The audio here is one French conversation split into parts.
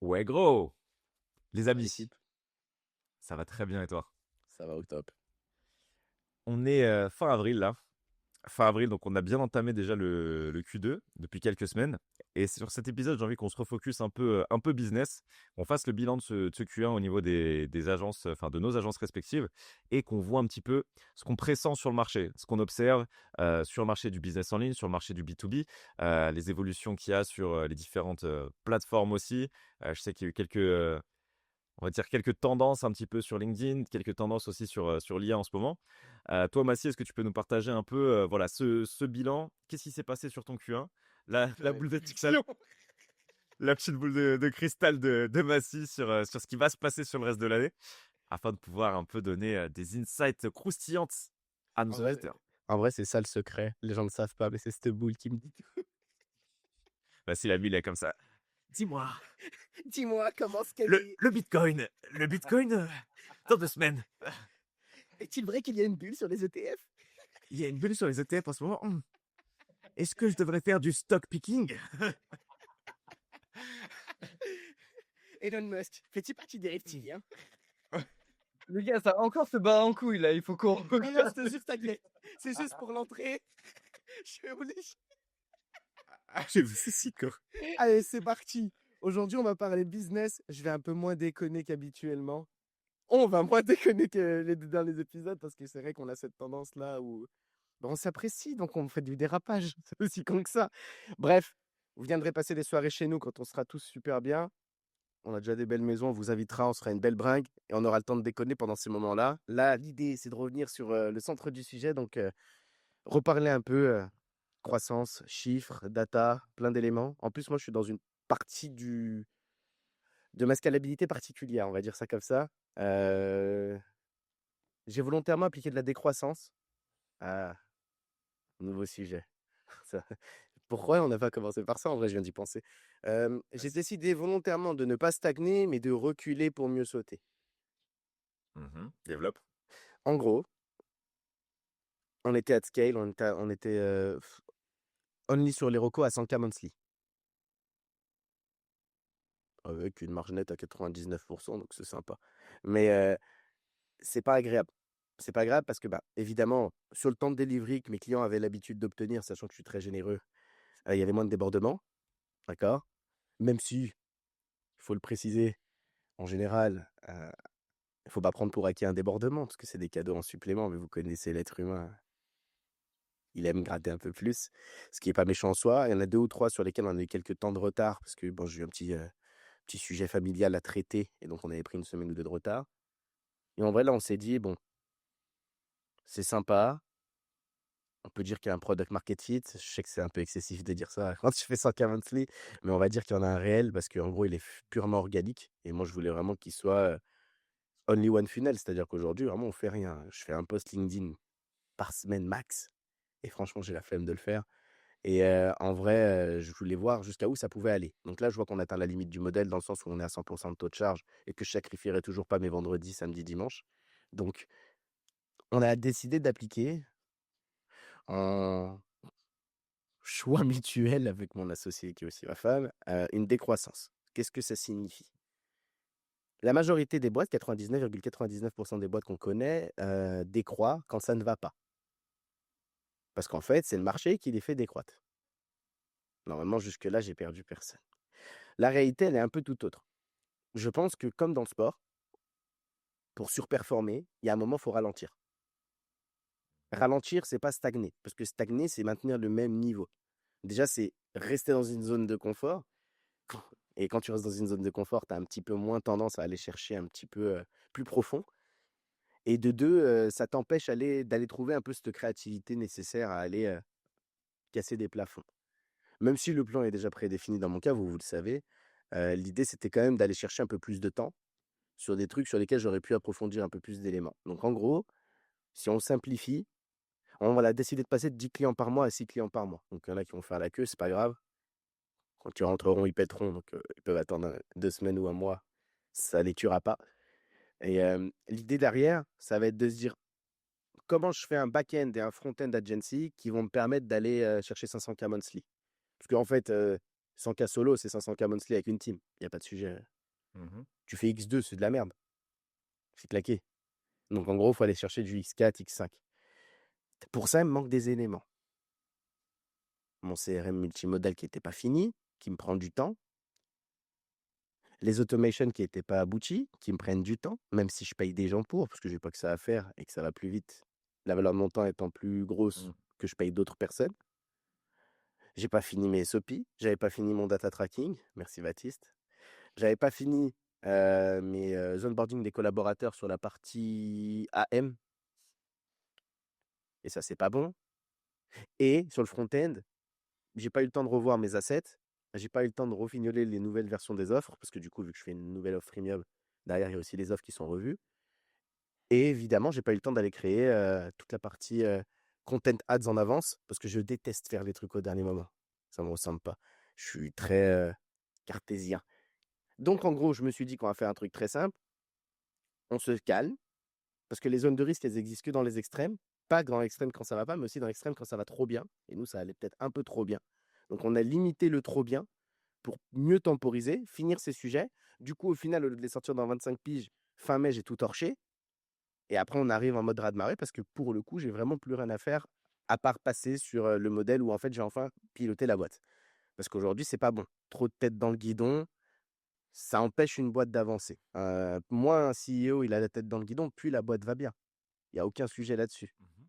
Ouais, gros. Les Ça va amis, l'équipe? ça va très bien et toi? Ça va au top. On est fin avril là. Fin avril, donc on a bien entamé déjà le Q2 depuis quelques semaines. Et sur cet épisode, j'ai envie qu'on se refocus un peu business, qu'on fasse le bilan de ce Q1 au niveau des agences, enfin de nos agences respectives, et qu'on voit un petit peu ce qu'on pressent sur le marché, ce qu'on observe sur le marché du business en ligne, sur le marché du B2B, les évolutions qu'il y a sur les différentes plateformes aussi. Je sais qu'il y a eu on va dire quelques tendances un petit peu sur LinkedIn, quelques tendances aussi sur l'IA en ce moment. Toi, Massy, est-ce que tu peux nous partager un peu voilà, ce bilan? Qu'est-ce qui s'est passé sur ton Q1? La J'aurais boule de plus le cristal, fion. la petite boule de cristal de Massy sur ce qui va se passer sur le reste de l'année, afin de pouvoir un peu donner des insights croustillantes à nos En vrai, auditeurs. en vrai, c'est ça le secret. Les gens ne savent pas, mais c'est cette boule qui me dit tout. Massy, la ville est comme ça. Dis-moi, Dis-moi comment ce qu'elle est. le Bitcoin, dans 2 semaines, Est-il vrai qu'il y a une bulle sur les ETF? il y a une bulle sur les ETF en ce moment. Est-ce que je devrais faire du stock picking? Elon Musk, fais-tu partie des reptiliens? Le gars, ça a encore se bat en couille là, il faut qu'on Non, non, c'est juste, t'inquiète. C'est juste pour l'entrée. Je vais vous lécher. J'ai vu ceci, quoi. Allez, c'est parti. Aujourd'hui, on va parler business. Je vais un peu moins déconner qu'habituellement. On va moins déconner que les deux derniers épisodes parce que c'est vrai qu'on a cette tendance-là où on s'apprécie, donc on fait du dérapage. C'est aussi con que ça. Bref, vous viendrez passer des soirées chez nous quand on sera tous super bien. On a déjà des belles maisons, on vous invitera, on sera une belle bringue et on aura le temps de déconner pendant ces moments-là. Là, l'idée, c'est de revenir sur le centre du sujet, donc reparler un peu croissance, chiffres, data, plein d'éléments. En plus, moi, je suis dans une partie de ma scalabilité particulière, on va dire ça comme ça. Euh, j'ai volontairement appliqué de la décroissance. Ah, nouveau sujet. Ça- Pourquoi on n'a pas commencé par ça? En vrai, je viens d'y penser. J'ai décidé volontairement de ne pas stagner, mais de reculer pour mieux sauter. Développe. En gros, on était at scale, on était only sur les recos à 100K monthly, avec une marge nette à 99%, donc c'est sympa. Mais c'est pas agréable. C'est pas agréable parce que, bah, évidemment, sur le temps de delivery que mes clients avaient l'habitude d'obtenir, sachant que je suis très généreux, il y avait moins de débordements, d'accord? Même si, il faut le préciser, en général, il faut pas prendre pour acquis un débordement parce que c'est des cadeaux en supplément, mais vous connaissez l'être humain, il aime gratter un peu plus, ce qui est pas méchant en soi. Il y en a 2 ou 3 sur lesquels on a eu quelques temps de retard parce que, bon, j'ai eu un petit sujet familial à traiter et donc on avait pris une semaine ou 2 de retard et en vrai, là, on s'est dit: «Bon, c'est sympa, on peut dire qu'il y a un product market fit». Je sais que c'est un peu excessif de dire ça quand je fais 100K monthly, mais on va dire qu'il y en a un réel parce qu'en gros, il est purement organique et moi, je voulais vraiment qu'il soit, only one funnel. C'est-à-dire qu'aujourd'hui, vraiment, on fait rien. Je fais un post LinkedIn par semaine max et franchement, j'ai la flemme de le faire et en vrai, je voulais voir jusqu'à où ça pouvait aller. Donc là, je vois qu'on atteint la limite du modèle dans le sens où on est à 100 de taux de charge et que je sacrifierai toujours pas mes vendredis, samedis, dimanches. Donc on a décidé d'appliquer un choix mutuel avec mon associé qui est aussi ma femme, une décroissance. Qu'est-ce que ça signifie? La majorité des boîtes, 99,99% des boîtes qu'on connaît, décroît quand ça ne va pas. Parce qu'en fait, c'est le marché qui les fait décroître. Normalement, jusque-là, j'ai perdu personne. La réalité, elle est un peu tout autre. Je pense que comme dans le sport, pour surperformer, il y a un moment, il faut ralentir. Ralentir, c'est pas stagner, parce que stagner, c'est maintenir le même niveau. Déjà, c'est rester dans une zone de confort. Et quand tu restes dans une zone de confort, tu as un petit peu moins tendance à aller chercher un petit peu plus profond. Et de deux, ça t'empêche d'aller trouver un peu cette créativité nécessaire à aller casser des plafonds. Même si le plan est déjà prédéfini dans mon cas, vous le savez, l'idée, c'était quand même d'aller chercher un peu plus de temps sur des trucs sur lesquels j'aurais pu approfondir un peu plus d'éléments. Donc en gros, si on simplifie, on va décider de passer de 10 clients par mois à 6 clients par mois. Donc il y en a qui vont faire la queue, c'est pas grave. Quand ils rentreront, ils pèteront, donc ils peuvent attendre 2 semaines ou un mois, ça les tuera pas. Et l'idée derrière, ça va être de se dire: «Comment je fais un back-end et un front-end agency qui vont me permettre d'aller chercher 500K monthly?» Parce qu'en fait, 100K solo, c'est 500K monthly avec une team. Il n'y a pas de sujet. Mhm. Tu fais X2, c'est de la merde. C'est claqué. Donc, en gros, il faut aller chercher du X4, X5. Pour ça, il me manque des éléments. Mon CRM multimodal qui n'était pas fini, qui me prend du temps. Les automations qui n'étaient pas abouties, qui me prennent du temps, même si je paye des gens pour, parce que j'ai pas que ça à faire et que ça va plus vite. La valeur de mon temps étant plus grosse Mm. que je paye d'autres personnes. J'ai pas fini mes SOP, j'avais pas fini mon data tracking, merci Baptiste. J'avais pas fini mes onboarding des collaborateurs sur la partie AM, et ça c'est pas bon. Et sur le front-end, j'ai pas eu le temps de revoir mes assets, j'ai pas eu le temps de refignoler les nouvelles versions des offres, parce que du coup, vu que je fais une nouvelle offre premium, derrière il y a aussi les offres qui sont revues. Et évidemment, j'ai pas eu le temps d'aller créer toute la partie content ads en avance, parce que je déteste faire les trucs au dernier moment. Ça me ressemble pas. Je suis très cartésien. Donc, en gros, je me suis dit qu'on va faire un truc très simple. On se calme, parce que les zones de risque, elles existent que dans les extrêmes. Pas dans l'extrême quand ça va pas, mais aussi dans l'extrême quand ça va trop bien. Et nous, ça allait peut-être un peu trop bien. Donc, on a limité le trop bien pour mieux temporiser, finir ces sujets. Du coup, au final, au lieu de les sortir dans 25 piges, fin mai, j'ai tout torché. Et après, on arrive en mode raz-de-marée parce que pour le coup, j'ai vraiment plus rien à faire à part passer sur le modèle où en fait, j'ai enfin piloté la boîte. Parce qu'aujourd'hui, c'est pas bon. Trop de tête dans le guidon, ça empêche une boîte d'avancer. Moins un CEO, il a la tête dans le guidon, plus la boîte va bien. Il n'y a aucun sujet là-dessus. Mhm.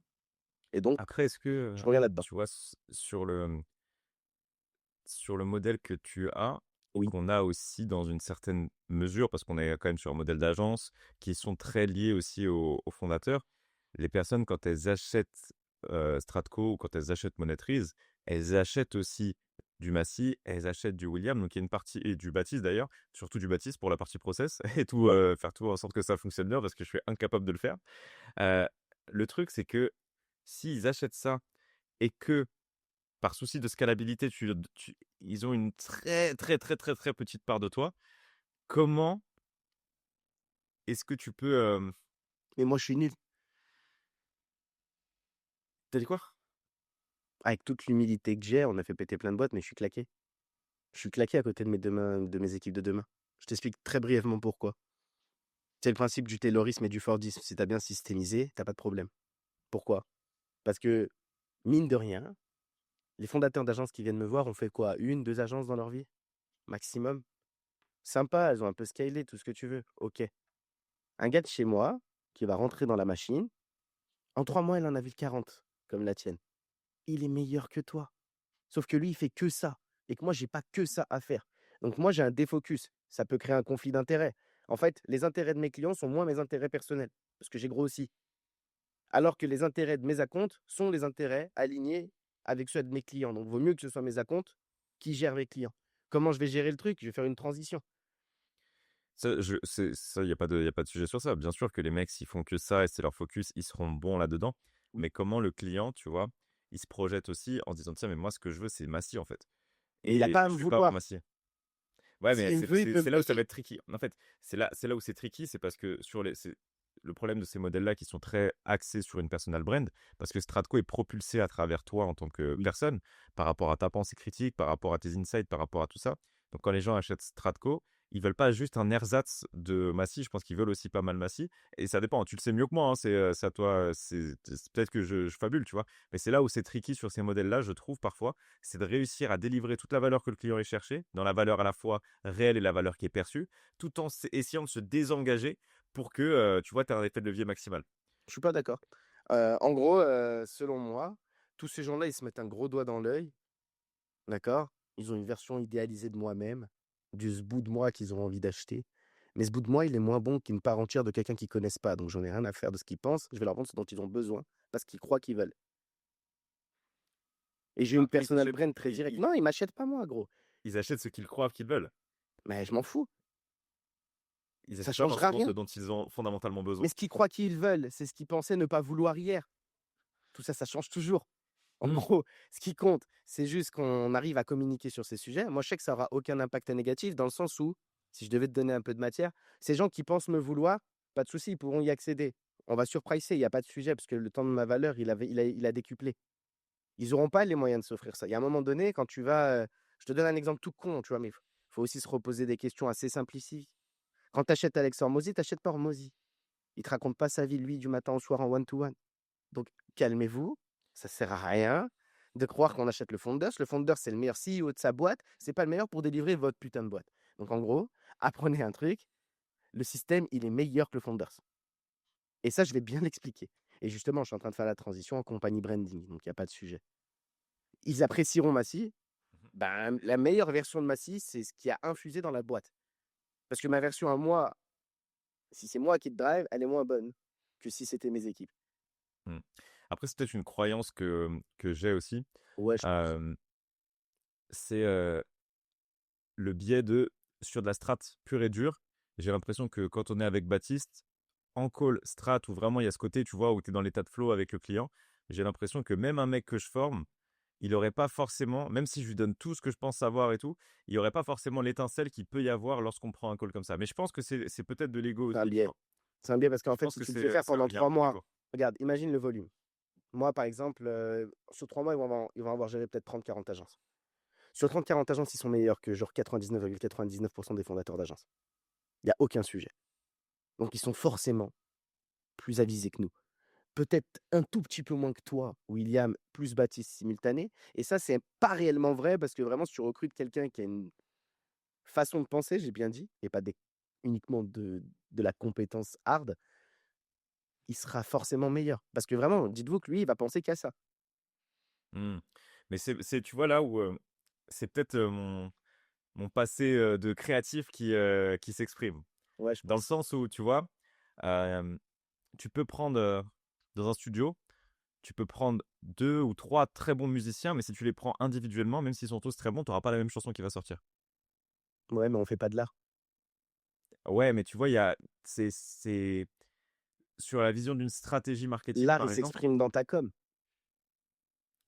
Et donc, Après, est-ce que, je reviens là-dedans. tu vois, sur le modèle que tu as et Oui. qu'on a aussi dans une certaine mesure, parce qu'on est quand même sur un modèle d'agence qui sont très liés aussi aux fondateurs, les personnes, quand elles achètent Stratco ou quand elles achètent Monetrize, elles achètent aussi du Massy, elles achètent du William, donc il y a une partie, et du Baptiste d'ailleurs, surtout du Baptiste pour la partie process, et tout, Ouais. faire tout en sorte que ça fonctionne bien parce que je suis incapable de le faire. Euh, le truc, c'est que s'ils achètent ça et que par souci de scalabilité, ils ont une très, très, très, très, très petite part de toi. Comment est-ce que tu peux... Mais moi, je suis nul. T'as dit quoi? Avec toute l'humilité que j'ai, on a fait péter plein de boîtes, mais je suis claqué. Je suis claqué à côté de mes équipes de demain. Je t'explique très brièvement pourquoi. C'est le principe du taylorisme et du Fordisme. Si tu as bien systémisé, tu pas de problème. Pourquoi? Parce que, mine de rien, les fondateurs d'agences qui viennent me voir ont fait quoi? 1, 2 agences dans leur vie? Maximum. Sympa, elles ont un peu scalé, tout ce que tu veux. Ok. Un gars de chez moi qui va rentrer dans la machine, en 3 mois, il en a vu 40, comme la tienne. Il est meilleur que toi. Sauf que lui, il fait que ça. Et que moi, j'ai pas que ça à faire. Donc moi, j'ai un défocus. Ça peut créer un conflit d'intérêts. En fait, les intérêts de mes clients sont moins mes intérêts personnels. Parce que j'ai grossi. Alors que les intérêts de mes acomptes sont les intérêts alignés avec ceux de mes clients. Donc, il vaut mieux que ce soit mes acomptes qui gèrent mes clients. Comment je vais gérer le truc? Je vais faire une transition. Ça, il n'y a pas de, y a pas de sujet sur ça. Bien sûr que les mecs, s'ils font que ça et c'est leur focus, ils seront bons là-dedans. Oui. Mais comment le client, tu vois, il se projette aussi en disant, tiens, mais moi, ce que je veux, c'est Massy, en fait. Mais il n'a Et pas à je me suis pas vouloir. Massy. Ouais, mais S'il me veut, il peut me c'est là où ça va payer. être tricky. En fait, c'est là où c'est tricky, c'est parce que le problème de ces modèles-là qui sont très axés sur une personal brand, parce que Stratco est propulsé à travers toi en tant que Oui. personne, par rapport à ta pensée critique, par rapport à tes insights, par rapport à tout ça. Donc quand les gens achètent Stratco, ils veulent pas juste un ersatz de Massy, je pense qu'ils veulent aussi pas mal Massy. Et ça dépend, tu le sais mieux que moi, hein, c'est à toi, c'est peut-être que je fabule, tu vois. Mais c'est là où c'est tricky sur ces modèles-là, je trouve parfois, c'est de réussir à délivrer toute la valeur que le client est cherché, dans la valeur à la fois réelle et la valeur qui est perçue, tout en essayant de se désengager pour que, tu vois, tu aies un effet de levier maximal. Je suis pas d'accord. En gros, selon moi, tous ces gens-là, ils se mettent un gros doigt dans l'œil. D'accord? Ils ont une version idéalisée de moi-même, de ce bout de moi qu'ils ont envie d'acheter. Mais ce bout de moi, il est moins bon qu'une part entière de quelqu'un qu'ils connaissent pas. Donc, j'en ai rien à faire de ce qu'ils pensent. Je vais leur vendre ce dont ils ont besoin parce qu'ils croient qu'ils veulent. Et j'ai une Après, personal brand très directe. Non, ils m'achètent pas moi, gros. ils achètent ce qu'ils croient qu'ils veulent. Mais je m'en fous. Ils Ça achètent pas changera forcément ce rien. dont ils ont fondamentalement besoin. Mais ce qu'ils croient qu'ils veulent, c'est ce qu'ils pensaient ne pas vouloir hier. Tout ça, ça change toujours. En Hmm. gros, ce qui compte, c'est juste qu'on arrive à communiquer sur ces sujets. Moi, je sais que ça aura aucun impact négatif dans le sens où, si je devais te donner un peu de matière, ces gens qui pensent me vouloir, pas de souci, ils pourront y accéder. On va surpricer, il n'y a pas de sujet, parce que le temps de ma valeur, il a décuplé. Ils n'auront pas les moyens de s'offrir ça. Il y a un moment donné, quand tu vas Je te donne un exemple tout con, tu vois, mais il faut aussi se reposer des questions assez simplifiques. Quand tu achètes Alex Hormozy, tu achètes pas Hormozy. Il te raconte pas sa vie, lui, du matin au soir en one-to-one. Donc, calmez-vous, ça sert à rien de croire qu'on achète le Founders. Le Founders, c'est le meilleur CEO de sa boîte. C'est pas le meilleur pour délivrer votre putain de boîte. Donc, en gros, apprenez un truc. Le système, il est meilleur que le Founders. Et ça, je vais bien l'expliquer. Et justement, je suis en train de faire la transition en compagnie branding, donc il n'y a pas de sujet. Ils apprécieront Massy. Ben, la meilleure version de Massy, c'est ce qui a infusé dans la boîte. Parce que ma version à moi, si c'est moi qui te drive, elle est moins bonne que si c'était mes équipes. Mmh. Après, c'est peut-être une croyance que j'ai aussi. Ouais, je pense. Hem, c'est, le biais de sur de la strat pure et dure. J'ai l'impression que quand on est avec Baptiste, en call strat où vraiment il y a ce côté, tu vois, où tu es dans l'état de flow avec le client, j'ai l'impression que même un mec que je forme, il aurait pas forcément, même si je lui donne tout ce que je pense savoir et tout, il y aurait pas forcément l'étincelle qu'il peut y avoir lorsqu'on prend un call comme ça. Mais je pense que c'est peut-être de l'ego C'est un aussi, tu biais. vois? C'est un biais parce qu'en Je fait, pense si que tu le fais faire c'est un pendant il y a un 3 peu mois, d'ego. regarde, imagine le volume. Moi, par exemple, sur 3 mois, ils vont avoir géré peut-être 30-40 agences. Sur 30-40 agences, ils sont meilleurs que genre 99,99% des fondateurs d'agences. Il n'y a aucun sujet. Donc, ils sont forcément plus avisés que nous. Peut-être un tout petit peu moins que toi, William, plus Baptiste simultané. Et ça, c'est pas réellement vrai parce que vraiment, si tu recrutes quelqu'un qui a une façon de penser, j'ai bien dit, et pas uniquement de la compétence hard, il sera forcément meilleur. Parce que vraiment, dites-vous que lui, il va penser qu'à ça. Mmh. Mais tu vois là où, c'est peut-être, mon passé, de créatif qui s'exprime. Ouais, je Dans le pense. sens où, tu vois, hem, tu peux prendre, dans un studio, tu peux prendre 2 ou 3 très bons musiciens, mais si tu les prends individuellement, même s'ils sont tous très bons, tu auras pas la même chanson qui va sortir. Ouais, mais on fait pas de l'art. Ouais, mais tu vois, il y a c'est sur la vision d'une stratégie marketing, L'art, il par exemple. s'exprime dans ta com.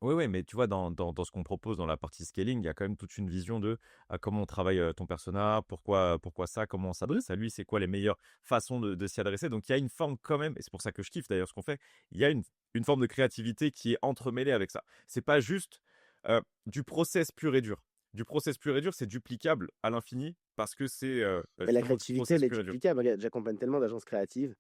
Oui, oui, mais tu vois, dans ce qu'on propose dans la partie scaling, il y a quand même toute une vision de comment on travaille ton persona, pourquoi ça, comment on s'adresse à lui, c'est quoi les meilleures façons de s'y adresser. Donc, il y a une forme quand même, et c'est pour ça que je kiffe d'ailleurs ce qu'on fait, il y a une forme de créativité qui est entremêlée avec ça. C'est pas juste du process pur et dur. Du process pur et dur, c'est duplicable à l'infini parce que c'est Mais la justement du créativité, process elle est pur et dur. duplicable. Regarde, j'accompagne tellement d'agences créatives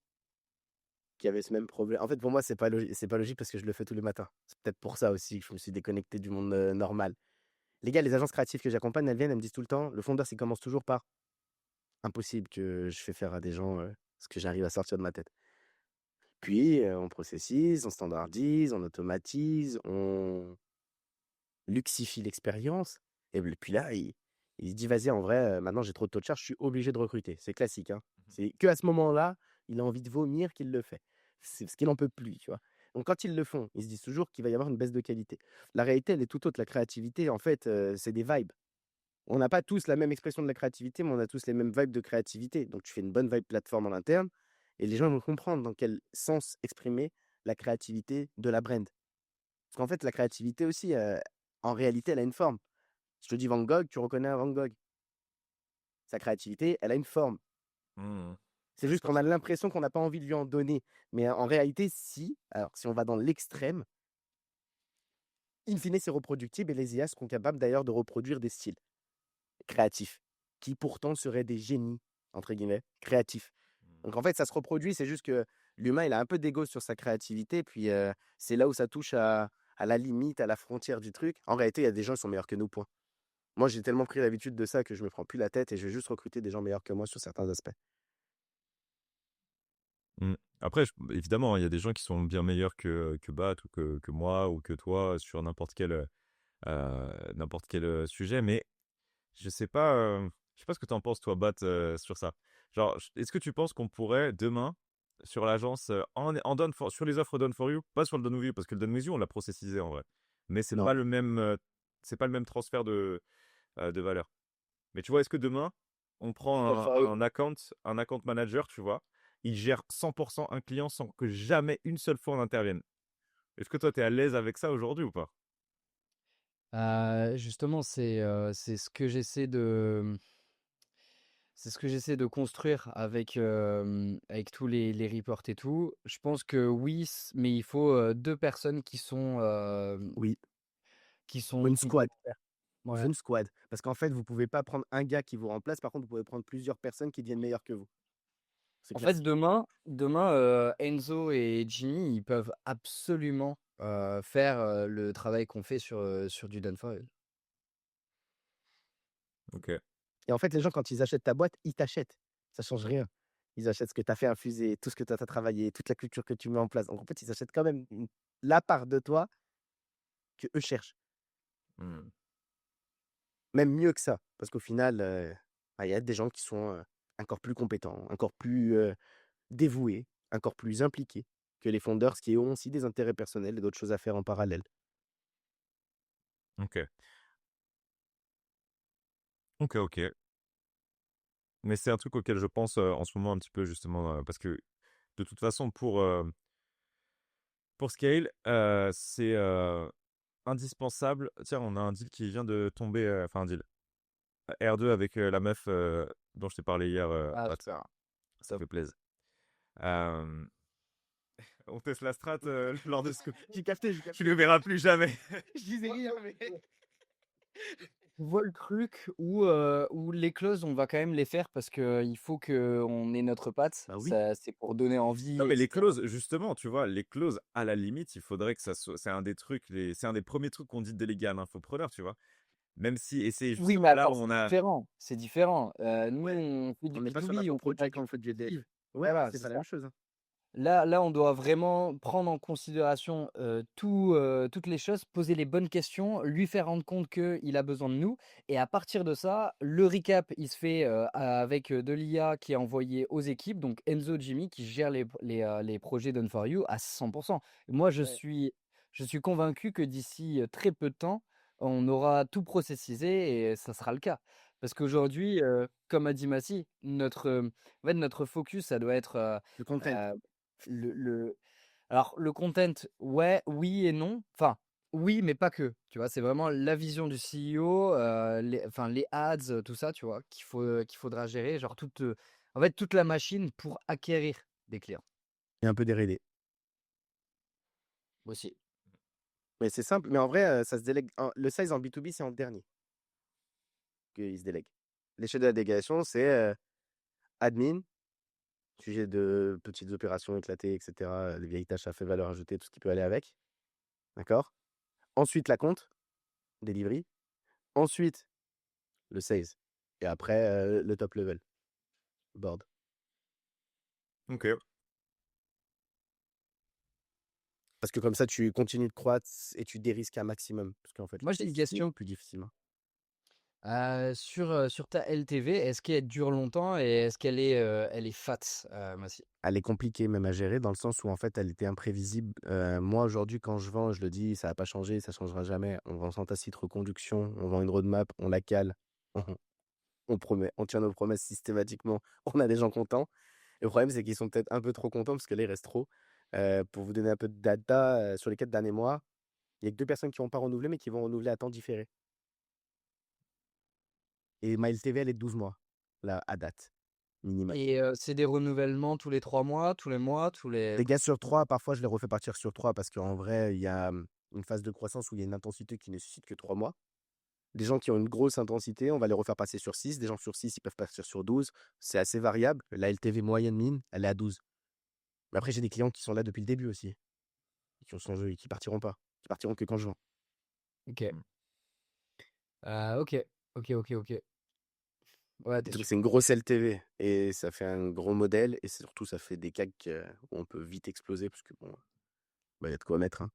qui avaient ce même problème. En fait, pour moi, c'est pas logique parce que je le fais tous les matins. C'est peut-être pour ça aussi que je me suis déconnecté du monde normal. Les gars, les agences créatives que j'accompagne, elles viennent, elles me disent tout le temps, le fondeur, il commence toujours par impossible que je fais faire à des gens ce que j'arrive à sortir de ma tête. Puis, on processise, on standardise, on automatise, on luxifie l'expérience. Puis là, il se dit, vas-y, en vrai, maintenant j'ai trop de taux de charge, je suis obligé de recruter. C'est classique, hein. C'est que à ce moment-là, il a envie de vomir qu'il le fait. C'est parce qu'il n'en peut plus, tu vois. Donc quand ils le font, ils se disent toujours qu'il va y avoir une baisse de qualité. La réalité, elle est tout autre. La créativité, en fait, c'est des vibes. On n'a pas tous la même expression de la créativité, mais on a tous les mêmes vibes de créativité. Donc tu fais une bonne vibe plateforme en interne et les gens vont comprendre dans quel sens exprimer la créativité de la brand. Parce qu'en fait, la créativité aussi, en réalité, elle a une forme. Si je te dis Van Gogh, tu reconnais un Van Gogh. Sa créativité, elle a une forme. Mmh. C'est Ouais, c'est juste qu'on a possible. l'impression qu'on n'a pas envie de lui en donner. Mais en réalité, si, alors si on va dans l'extrême, in fine, c'est reproductible et les IA seront capables d'ailleurs de reproduire des styles créatifs qui pourtant seraient des génies, entre guillemets, créatifs. Mmh. Donc en fait, ça se reproduit, c'est juste que l'humain, il a un peu d'ego sur sa créativité, puis c'est là où ça touche à la limite, à la frontière du truc. En réalité, il y a des gens qui sont meilleurs que nous, point. Moi, j'ai tellement pris l'habitude de ça que je me prends plus la tête et je vais juste recruter des gens meilleurs que moi sur certains aspects. Mmh. Après, évidemment, il y a des gens qui sont bien meilleurs que Bat ou que moi ou que toi sur n'importe quel sujet, mais je sais pas ce que tu en penses, toi, Bat, sur ça. Genre, est-ce que tu penses qu'on pourrait demain, sur l'agence, sur les offres Done for You, pas sur le Done with You, parce que le Done with You, on l'a processisé en vrai, mais Non. c'est pas le même transfert de valeur. Mais tu vois, est-ce que demain, on prend Enfin, un account manager, tu vois, il gère 100% un client sans que jamais une seule fois on intervienne. Est-ce que toi, tu es à l'aise avec ça aujourd'hui ou pas? Justement, c'est ce que j'essaie de c'est ce que j'essaie de construire avec tous les reports et tout. Je pense que oui, mais il faut, 2 personnes oui, qui faut sont une squad. complémentaires. Il faut Ouais. une squad. Parce qu'en fait, vous pouvez pas prendre un gars qui vous remplace. Par contre, vous pouvez prendre plusieurs personnes qui deviennent meilleures que vous. C'est En fait, classique. demain, Enzo et Jimmy, ils peuvent absolument faire le travail qu'on fait sur du Done for You. Ok. Et en fait, les gens, quand ils achètent ta boîte, ils t'achètent. Ça change rien. Ils achètent ce que tu as fait infuser, tout ce que tu as travaillé, toute la culture que tu mets en place. Donc, en fait, ils achètent quand même la part de toi que eux cherchent. Hmm. Même mieux que ça. Parce qu'au final, il y a des gens qui sont encore plus compétents, encore plus dévoués, encore plus impliqués que les founders qui ont aussi des intérêts personnels et d'autres choses à faire en parallèle. Ok. Ok, ok. Mais c'est un truc auquel je pense en ce moment un petit peu justement parce que de toute façon pour Scale, c'est indispensable. Tiens, on a un deal qui vient de tomber, enfin un deal R2 avec la meuf dont je t'ai parlé hier. Ah, Hot. super. Ça Top. fait plaisir. On teste la strat lors de ce coup. J'ai capté, Tu le verras plus jamais. Je disais rien, mais. On voit le truc où les clauses, on va quand même les faire parce qu'il faut qu'on ait notre patte. Bah oui. Ça, c'est pour donner envie, Non, mais les etc. clauses, justement, tu vois, les clauses, à la limite, il faudrait que ça soit. C'est un des trucs, c'est un des premiers trucs qu'on dit de déléguer à l'infopreneur, tu vois. Même si, et c'est Oui, justement mais là où attends, on c'est a. différent. C'est différent. Nous, Ouais. on fait du On n'est pas sur B2B, on fait de la l'infoproduit quand on fait du consultative. dev. Ouais, Voilà, c'est c'est pas la ça. même chose. Hein. Là, on doit vraiment prendre en considération toutes les choses, poser les bonnes questions, lui faire rendre compte qu'il a besoin de nous. Et à partir de ça, le recap, il se fait avec de l'IA qui est envoyé aux équipes, donc Enzo Jimmy qui gère les projets Done for You à 100%. Moi, Ouais. je suis convaincu que d'ici très peu de temps, on aura tout processisé et ça sera le cas. Parce qu'aujourd'hui, comme a dit Massy, en fait, notre focus, ça doit être Le content. euh, le alors le content, ouais, oui et non. Enfin, oui, mais pas que. Tu vois, c'est vraiment la vision du CEO, les ads, tout ça, tu vois, qu'il faudra gérer, genre en fait, toute la machine pour acquérir des clients Et un peu déréglé. aussi. Mais c'est simple. Mais en vrai, ça se délègue. Le size en B2B, c'est en dernier qu'il se délègue. L'échelle de la délégation, c'est admin, sujet de petites opérations éclatées, etc. Les vieilles tâches à fait valeur ajoutée, tout ce qui peut aller avec. D'accord. Ensuite, la compte, delivery. Ensuite, le sales. Et après, le top level, board. Ok. Parce que comme ça, tu continues de croître et tu dérisques un maximum. Parce qu'en fait, Moi, j'ai une c'est question. plus difficilement. Sur ta LTV, est-ce qu'elle dure longtemps et est-ce elle est fat, Massy? Elle est compliquée même à gérer dans le sens où en fait, elle était imprévisible. Moi, aujourd'hui, quand je vends, je le dis, ça n'a pas changé, ça changera jamais. On vend sans tacite reconduction, on vend une roadmap, on la cale, on, on promet, on tient nos promesses systématiquement. On a des gens contents. Et le problème, c'est qu'ils sont peut-être un peu trop contents parce que là, il reste trop. Pour vous donner un peu de data, sur les 4 derniers mois, il y a que 2 personnes qui n'ont pas renouvelé, mais qui vont renouveler à temps différé. Et ma LTV, elle est de 12 mois, là, à date, minimum. Et c'est des renouvellements tous les 3 mois, tous les mois, Les gars sur 3, parfois, je les refais partir sur 3 parce qu'en vrai, il y a une phase de croissance où il y a une intensité qui nécessite que 3 mois. Des gens qui ont une grosse intensité, on va les refaire passer sur 6. Des gens sur 6, ils peuvent partir sur 12. C'est assez variable. La LTV moyenne mine, elle est à 12. Mais après, j'ai des clients qui sont là depuis le début aussi, et qui partiront pas. Qui partiront que quand je vends. OK. Mm. OK. OK. Ouais, t'es Donc, sûr. c'est une grosse LTV et ça fait un gros modèle et surtout, ça fait des CAC où on peut vite exploser parce que bon, bah, il y a de quoi mettre. Hein.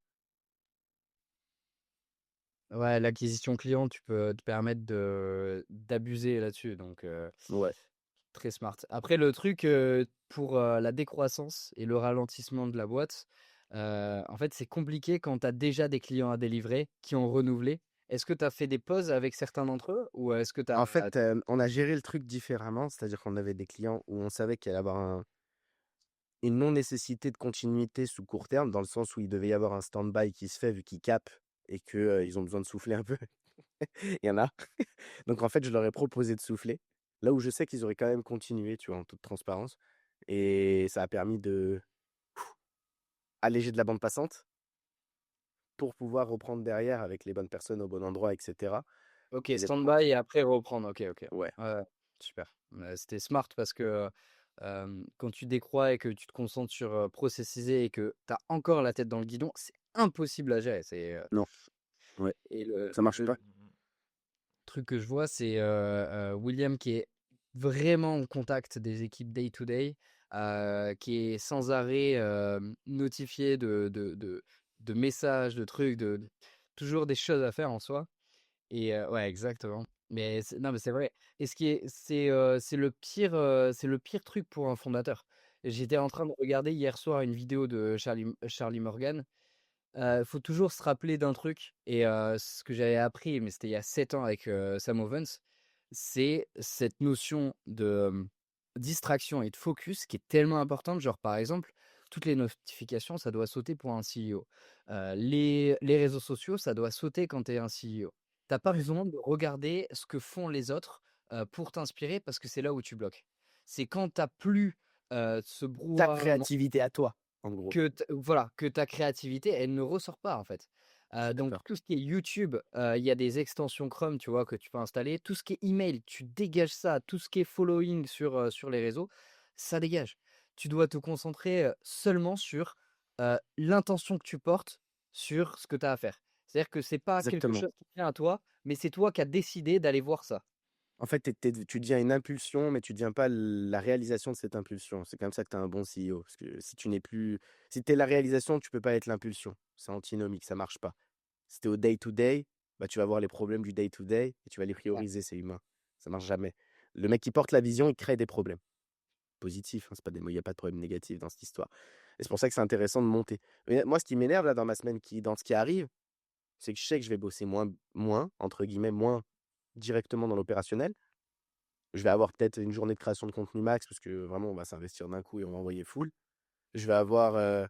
Ouais, l'acquisition client, tu peux te permettre d'abuser là-dessus, donc Ouais. très smart. Après, le truc pour la décroissance et le ralentissement de la boîte, en fait, c'est compliqué quand tu as déjà des clients à délivrer qui ont renouvelé. Est-ce que tu as fait des pauses avec certains d'entre eux ou est-ce que tu En as... fait, on a géré le truc différemment, c'est-à-dire qu'on avait des clients où on savait qu'il allait y avoir une non-nécessité de continuité sous court terme, dans le sens où il devait y avoir un stand-by qui se fait vu qu'ils capent et que, ils ont besoin de souffler un peu. Il y en a. Donc en fait, je leur ai proposé de souffler, là où je sais qu'ils auraient quand même continué, tu vois, en toute transparence et ça a permis de alléger de la bande passante pour pouvoir reprendre derrière avec les bonnes personnes au bon endroit et cetera. Ok, Vous êtes stand-by et après reprendre. Ok, ok. ouais, Ouais, super. C'était smart parce que quand tu décrois et que tu te concentres sur processiser et que tu as encore la tête dans le guidon, c'est impossible à gérer. non, ouais, Et ça marche le pas. truc que je vois, c'est William qui est vraiment en contact des équipes day-to-day, qui est sans arrêt notifié de messages, de trucs, toujours des choses à faire en soi. Et ouais, exactement. Mais non, mais c'est vrai. Et ce qui est, c'est le pire truc pour un fondateur. J'étais en train de regarder hier soir une vidéo de Charlie Morgan. Faut toujours se rappeler d'un truc. Et ce que j'avais appris, mais c'était il y a 7 ans avec Sam Ovens, c'est cette notion de distraction et de focus qui est tellement importante. Genre, par exemple, toutes les notifications, ça doit sauter pour un CEO. Les réseaux sociaux, ça doit sauter quand tu es un CEO. T'as pas besoin de regarder ce que font les autres pour t'inspirer parce que c'est là où tu bloques. C'est quand t'as plus ce Ta brouhaha créativité à toi, en gros. voilà, que ta créativité, elle ne ressort pas en fait. Donc D'accord. tout ce qui est YouTube, il y a des extensions Chrome, tu vois, que tu peux installer. Tout ce qui est email, tu dégages ça. Tout ce qui est following sur les réseaux, ça dégage. Tu dois te concentrer seulement sur l'intention que tu portes sur ce que tu as à faire. C'est-à-dire que c'est pas quelque Exactement. chose qui vient à toi, mais c'est toi qui as décidé d'aller voir ça. En fait, tu deviens une impulsion, mais tu deviens pas la réalisation de cette impulsion. C'est comme ça que tu es un bon CEO. Parce que si tu n'es plus, si tu es la réalisation, tu peux pas être l'impulsion. C'est antinomique, ça marche pas. Si tu es au day-to-day, bah, tu vas voir les problèmes du day-to-day et tu vas les Ouais. prioriser, c'est humain. Ça marche jamais. Le mec qui porte la vision, il crée des problèmes positifs, hein, c'est pas des, il n'y a pas de problème négatif dans cette histoire. Et c'est pour ça que c'est intéressant de monter. Mais moi, ce qui m'énerve là dans ma semaine, dans ce qui arrive, c'est que je sais que je vais bosser moins, entre guillemets, moins directement dans l'opérationnel. Je vais avoir peut-être une journée de création de contenu max parce que vraiment, on va s'investir d'un coup et on va envoyer full. Je vais avoir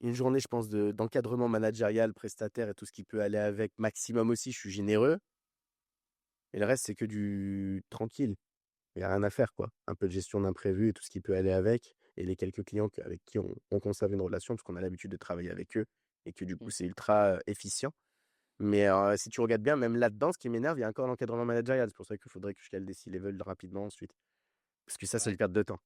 une journée, je pense, d'encadrement managérial, prestataire et tout ce qui peut aller avec. Maximum aussi, je suis généreux. Et le reste, c'est que du tranquille. Il n'y a rien à faire, quoi. Un peu de gestion d'imprévu et tout ce qui peut aller avec. Et les quelques clients avec qui on conserve une relation parce qu'on a l'habitude de travailler avec eux et que du coup, Mm. c'est ultra efficient. Mais si tu regardes bien, même là-dedans, ce qui m'énerve, il y a encore l'encadrement managérial. C'est pour ça qu'il faudrait que je cale des C-level rapidement ensuite. Parce que ça, c'est Ouais. une perte de temps.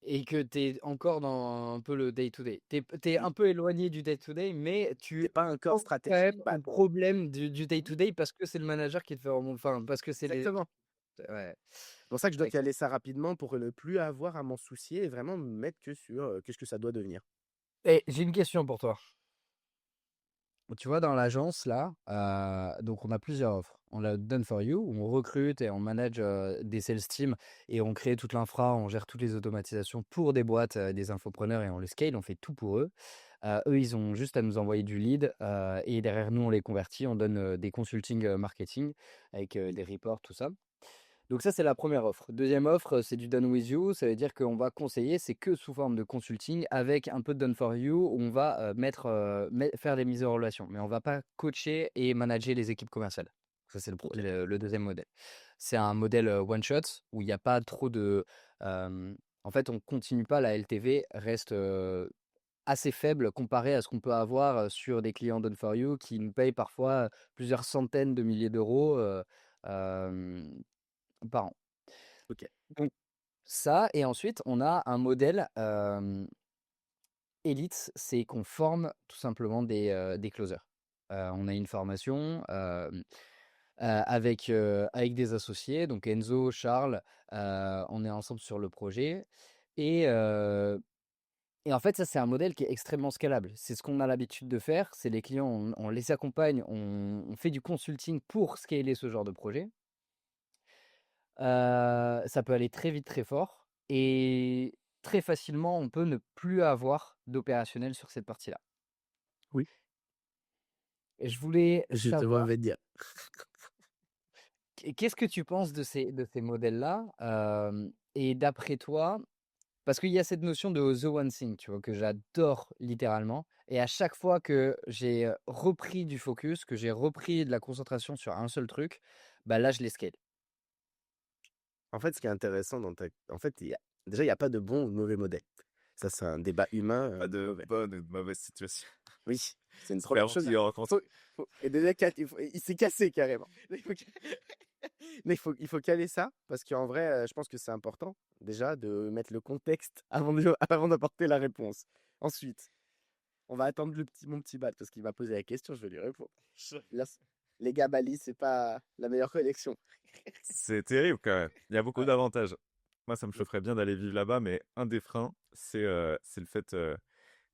Et que tu es encore dans un peu le day-to-day. Tu es un peu éloigné du day-to-day, mais C'est tu pas un corps penses quand stratégique. même Bah, au problème du day-to-day parce que c'est le manager qui te fait remonter. Enfin, parce que c'est les. exactement. Ouais. C'est pour ça que je dois Ex- caler ça rapidement pour ne plus avoir à m'en soucier et vraiment me mettre que sur qu'est-ce que ça doit devenir. Et j'ai une question pour toi. Tu vois, dans l'agence, là, donc on a plusieurs offres. On a Done for You, où on recrute et on manage des sales teams et on crée toute l'infra, on gère toutes les automatisations pour des boîtes, des infopreneurs et on les scale, on fait tout pour eux. Eux, ils ont juste à nous envoyer du lead et derrière nous, on les convertit, on donne des consulting marketing avec des reports, tout ça. Donc ça, c'est la première offre. Deuxième offre, c'est du done with you. Ça veut dire qu'on va conseiller, c'est que sous forme de consulting avec un peu de done for you où on va faire des mises en relation. Mais on va pas coacher et manager les équipes commerciales. Ça, c'est Ok. le deuxième modèle. C'est un modèle one shot où il n'y a pas trop de. En fait, on continue pas, la LTV reste assez faible comparé à ce qu'on peut avoir sur des clients done for you qui nous payent parfois plusieurs centaines de milliers d'euros euh, par an. Ok. Donc ça et ensuite on a un modèle, élite, c'est qu'on forme tout simplement des closers. On a une formation, avec des associés, donc Enzo, Charles, on est ensemble sur le projet et en fait ça c'est un modèle qui est extrêmement scalable. C'est ce qu'on a l'habitude de faire, c'est les clients, on les accompagne, on fait du consulting pour scaler ce genre de projet. Ça peut aller très vite, très fort et très facilement, on peut ne plus avoir d'opérationnel sur cette partie-là. Oui. Et je voulais Je te vois savoir, venir. qu'est-ce que tu penses de ces modèles-là? Et d'après toi, parce qu'il y a cette notion de the one thing, tu vois, que j'adore littéralement. Et à chaque fois que j'ai repris du focus, que j'ai repris de la concentration sur un seul truc, bah là, je les scale. En fait, ce qui est intéressant en fait, déjà, il n'y a pas de bon ou de mauvais modèle. Ça, c'est un débat humain Pas de mauvais. bonne ou de mauvaise situation. Oui, c'est une Ça fait première avant chose. qu'il le rencontre. Et déjà, il s'est cassé carrément. Il faut, mais il faut caler ça parce qu'en vrai, je pense que c'est important déjà de mettre le contexte avant d'apporter la réponse. Ensuite, on va attendre mon petit bat parce qu'il va poser la question, je vais lui répondre. Là, les gars, Bali, c'est pas la meilleure connexion. C'est terrible quand même. Il y a beaucoup Ouais. d'avantages. Moi, ça me chaufferait bien d'aller vivre là-bas, mais un des freins, c'est le fait que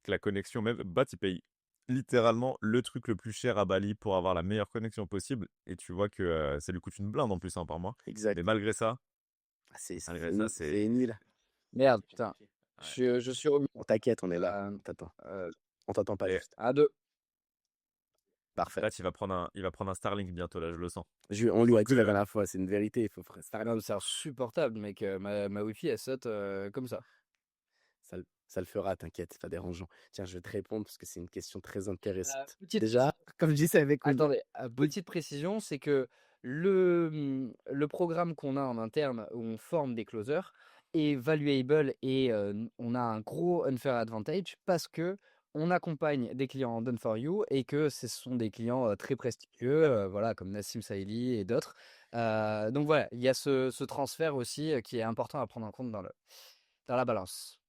la connexion, même Bat, il paye littéralement le truc le plus cher à Bali pour avoir la meilleure connexion possible. Et tu vois que ça lui coûte une blinde en plus hein, par mois. Mais Exact. malgré ça, Ah, C'est malgré c'est ça, nul, c'est. c'est nul. Merde, putain. Ouais. Je suis remis. On t'inquiète, on est là. Euh, On t'attend. euh, On t'entend pas Mais juste. à deux. Parfait. Bat, il va prendre un Starlink bientôt, là, je le sens. On lui a dit la que- dernière fois, c'est une vérité, il faut faire ça. Non, mais c'est insupportable, mec. Ma Wi-Fi, elle saute comme ça. Ça le fera, t'inquiète, c'est pas dérangeant. Tiens, je vais te répondre parce que c'est une question très intéressante. Petite Déjà, comme je dis, c'est avec Oli. Attendez, petite précision, c'est que le programme qu'on a en interne où on forme des closers est valuable et on a un gros unfair advantage parce que on accompagne des clients en Done for You et que ce sont des clients très prestigieux, voilà, comme Nassim Saïli et d'autres. Donc voilà, il y a ce transfert aussi qui est important à prendre en compte dans la balance.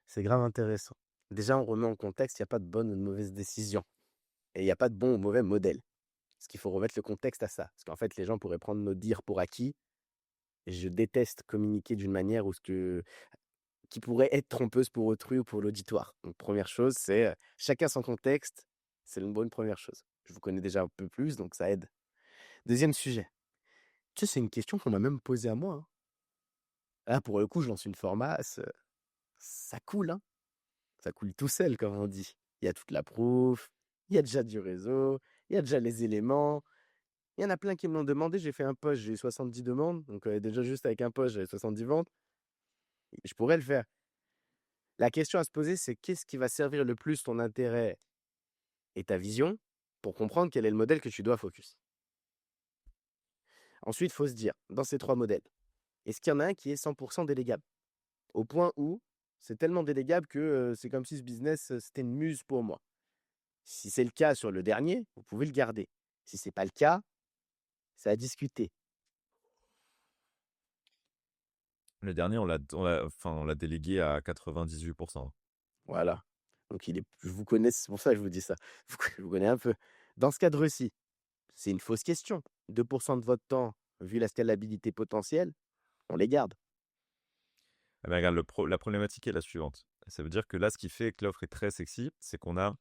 C'est grave intéressant. Déjà, on remet en contexte, il n'y a pas de bonne ou de mauvaise décision. Et il n'y a pas de bon ou mauvais modèle. Parce qu'il faut remettre le contexte à ça. Parce qu'en fait, les gens pourraient prendre nos dires pour acquis. Et je déteste communiquer d'une manière qui pourrait être trompeuse pour autrui ou pour l'auditoire. Donc, première chose, c'est chacun son contexte. C'est une bonne première chose. Je vous connais déjà un peu plus, donc ça aide. Deuxième sujet. Tu sais, c'est une question qu'on m'a même posée à moi, hein. Là, pour le coup, je lance une formace. Ça coule, hein. Ça coule tout seul, comme on dit. Il y a toute la proof, il y a déjà du réseau, il y a déjà les éléments. Il y en a plein qui me l'ont demandé. J'ai fait un post, j'ai eu 70 demandes. Donc, déjà, juste avec un post, j'avais 70 ventes. Je pourrais le faire. La question à se poser, c'est qu'est-ce qui va servir le plus ton intérêt et ta vision pour comprendre quel est le modèle que tu dois focus. Ensuite, il faut se dire, dans ces 3 modèles, est-ce qu'il y en a un qui est 100% délégable? Au point où c'est tellement délégable que c'est comme si ce business, c'était une muse pour moi. Si c'est le cas sur le dernier, vous pouvez le garder. Si c'est pas le cas, c'est à discuter. Le dernier, on l'a délégué à 98%. Voilà. Donc je vous connais, c'est pour ça que je vous dis ça. Je vous connais un peu. Dans ce cadre-ci, c'est une fausse question. 2% de votre temps, vu la scalabilité potentielle, on les garde. Ah ben, regarde, la problématique est la suivante. Ça veut dire que là, ce qui fait que l'offre est très sexy, c'est qu'on a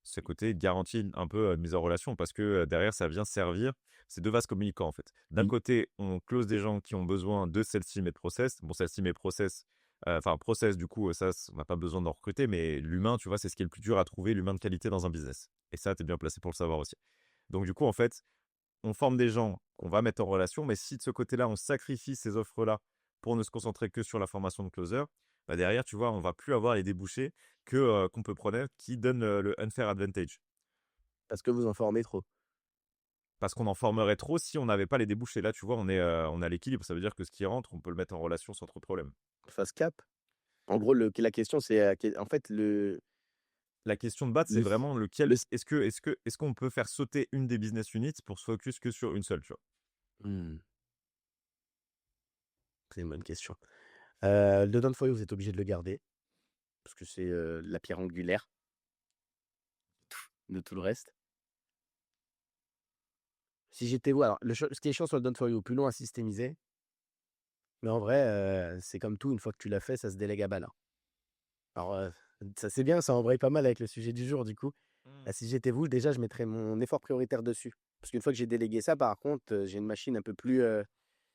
ce côté garantie un peu de mise en relation parce que derrière, ça vient servir. C'est deux vases communicants en fait. D'un Mmh. côté, on close des gens qui ont besoin de Cell-Team et de Process. Bon, Cell-Team et Process, enfin, Process, du coup, ça, on n'a pas besoin d'en recruter, mais l'humain, tu vois, c'est ce qui est le plus dur à trouver, l'humain de qualité dans un business. Et ça, tu es bien placé pour le savoir aussi. Donc, du coup, en fait, on forme des gens qu'on va mettre en relation, mais si de ce côté-là, on sacrifie ces offres-là pour ne se concentrer que sur la formation de closer, bah derrière, tu vois, on va plus avoir les débouchés qu'on peut prendre qui donnent le unfair advantage. Parce que vous en formez trop. Parce qu'on en formerait trop si on n'avait pas les débouchés. Là, tu vois, on est à l'équilibre. Ça veut dire que ce qui rentre, on peut le mettre en relation sans trop de problème. Face cap. En gros, la question, c'est en fait La question de base, c'est le, vraiment lequel. le... Est-ce qu'on peut faire sauter une des business units pour se focus que sur une seule, tu vois. Mmh, c'est une bonne question. Le Done for You, vous êtes obligé de le garder parce que c'est la pierre angulaire de tout le reste. Si j'étais vous, alors ce qui est chiant sur le Done for You, plus long à systémiser, mais en vrai, c'est comme tout, une fois que tu l'as fait, ça se délègue à balle, hein. Alors, ça c'est bien, ça embraye pas mal avec le sujet du jour du coup. Si j'étais vous, déjà, je mettrais mon effort prioritaire dessus. Parce qu'une fois que j'ai délégué ça, par contre, j'ai une machine un peu plus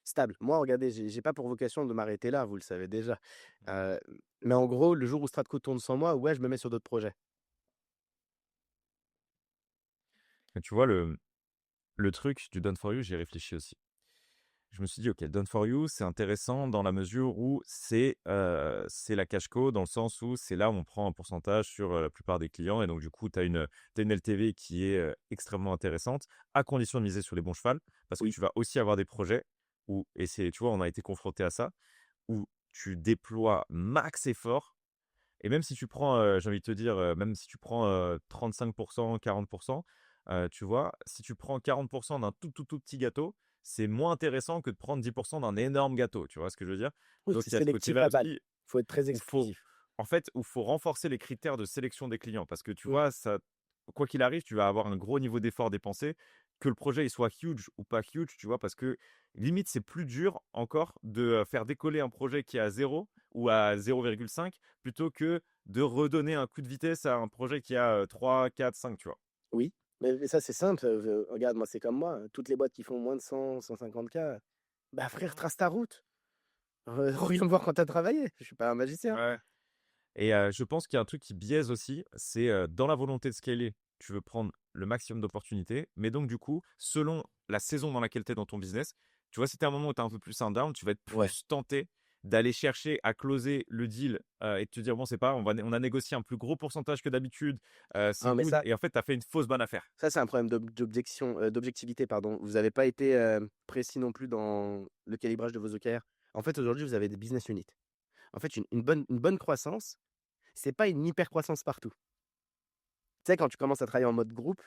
stable. Moi, regardez, j'ai pas pour vocation de m'arrêter là, vous le savez déjà. Heu, mais en gros, le jour où Stratco tourne sans moi, ouais, je me mets sur d'autres projets. Et tu vois, le truc du Done for You, j'y ai réfléchi aussi. Je me suis dit, OK, Done for You, c'est intéressant dans la mesure où c'est la cash co, dans le sens où c'est là où on prend un pourcentage sur la plupart des clients. Et donc, du coup, tu as une LTV qui est extrêmement intéressante, à condition de miser sur les bons chevals, parce que Oui. tu vas aussi avoir des projets où, tu vois, on a été confronté à ça, où tu déploies max effort, Et même si tu prends, j'ai envie de te dire, même si tu prends 35%, 40%, tu vois, si tu prends 40% d'un tout, tout, tout petit gâteau, c'est moins intéressant que de prendre 10% d'un énorme gâteau. Tu vois ce que je veux dire? Oui, Donc, c'est il y a ce sélectif côté-là à balle. aussi Il faut être très où faut, exclusif. en fait, où faut renforcer les critères de sélection des clients. Parce que tu Mmh. vois, ça, quoi qu'il arrive, tu vas avoir un gros niveau d'effort dépensé, que le projet il soit huge ou pas huge, tu vois, parce que limite, c'est plus dur encore de faire décoller un projet qui est à 0 ou à 0,5 plutôt que de redonner un coup de vitesse à un projet qui a 3, 4, 5, tu vois. Oui, mais ça, c'est simple. Regarde, moi, c'est comme moi. Toutes les boîtes qui font moins de 100, 150 K, bah frère, trace ta route. Reviens me voir quand tu as travaillé. Je suis pas un magicien. Ouais. Et je pense qu'il y a un truc qui biaise aussi, c'est dans la volonté de scaler, tu veux prendre le maximum d'opportunités, mais donc du coup, selon la saison dans laquelle tu es dans ton business, tu vois, si tu un moment où tu es un peu plus un down, tu vas être Ouais. plus tenté d'aller chercher à closer le deal et de te dire, bon, c'est pas, on a négocié un plus gros pourcentage que d'habitude, c'est Ah, mais good, ça, et en fait, tu as fait une fausse bonne affaire. ça c'est un problème d'objectivité, pardon. Vous n'avez pas été précis non plus dans le calibrage de vos OKR. En fait, aujourd'hui, vous avez des business units. En fait, une bonne croissance, c'est pas une hyper croissance partout. Tu sais, quand tu commences à travailler en mode groupe,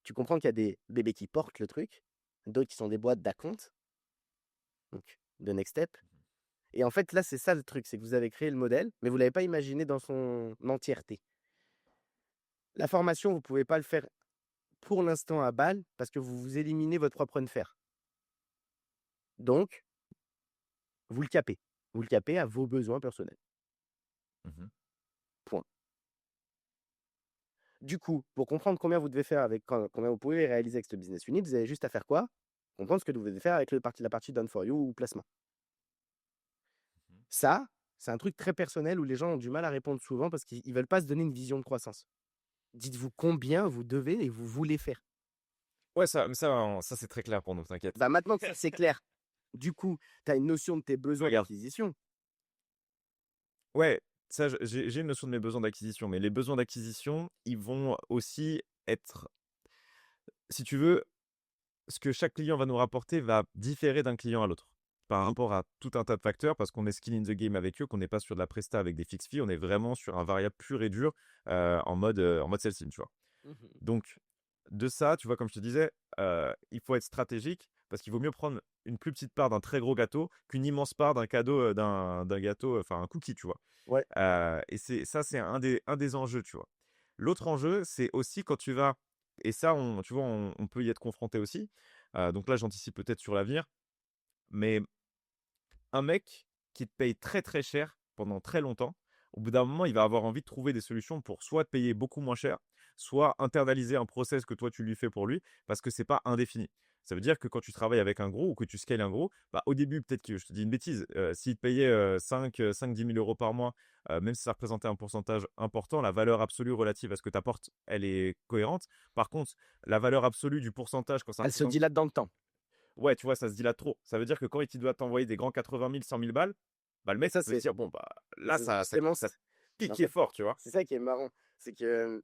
tu comprends qu'il y a des bébés qui portent le truc, d'autres qui sont des boîtes d'acompte, donc de next step. Et en fait, là, c'est ça le truc, c'est que vous avez créé le modèle, mais vous ne l'avez pas imaginé dans son entièreté. La formation, vous ne pouvez pas le faire pour l'instant à balle parce que vous éliminez votre propre unfair. Donc, vous le capez. Vous le capez à vos besoins personnels. Mhm. Point. Du coup, pour comprendre combien vous devez faire combien vous pouvez réaliser avec ce business unit, vous avez juste à faire quoi? Comprendre ce que vous devez faire avec la partie Done for You ou Plasma. Ça, c'est un truc très personnel où les gens ont du mal à répondre souvent parce qu'ils ne veulent pas se donner une vision de croissance. Dites-vous combien vous devez et vous voulez faire. Ouais, ça c'est très clair pour nous, t'inquiète. Bah maintenant que ça c'est clair, du coup, tu as une notion de tes besoins Regarde. d'acquisition. Ouais, ça, j'ai une notion de mes besoins d'acquisition, mais les besoins d'acquisition, ils vont aussi être, si tu veux, ce que chaque client va nous rapporter va différer d'un client à l'autre par rapport à tout un tas de facteurs parce qu'on est skin in the game avec eux, qu'on n'est pas sur de la presta avec des fixes fees, on est vraiment sur un variable pur et dur en mode sales team, tu vois. Mhm. Donc, de ça, tu vois, comme je te disais, il faut être stratégique parce qu'il vaut mieux prendre une plus petite part d'un très gros gâteau qu'une immense part d'un cadeau, d'un gâteau, enfin un cookie, tu vois. Ouais. Et c'est un des enjeux, tu vois. L'autre enjeu, c'est aussi quand tu vas, et ça, tu vois, on peut y être confronté aussi. Donc là, j'anticipe peut-être sur l'avenir, mais un mec qui te paye très très cher pendant très longtemps, au bout d'un moment, il va avoir envie de trouver des solutions pour soit te payer beaucoup moins cher, soit internaliser un process que toi tu lui fais pour lui, parce que c'est pas indéfini. Ça veut dire que quand tu travailles avec un gros ou que tu scales un gros, bah, au début, peut-être que je te dis une bêtise, s'il te payait 5-10 000 euros par mois, même si ça représentait un pourcentage important, la valeur absolue relative à ce que tu apportes, elle est cohérente. Par contre, la valeur absolue du pourcentage, quand ça Elle se représente, dilate dans le temps. ouais, tu vois, ça se dilate trop. Ça veut dire que quand il doit t'envoyer des grands 80 000, 100 000 balles, bah, le Et mec, ça, il peut se dire, bon, bah, là, ça, justement, ça en pique fait, fort, tu vois. c'est ça qui est marrant. C'est que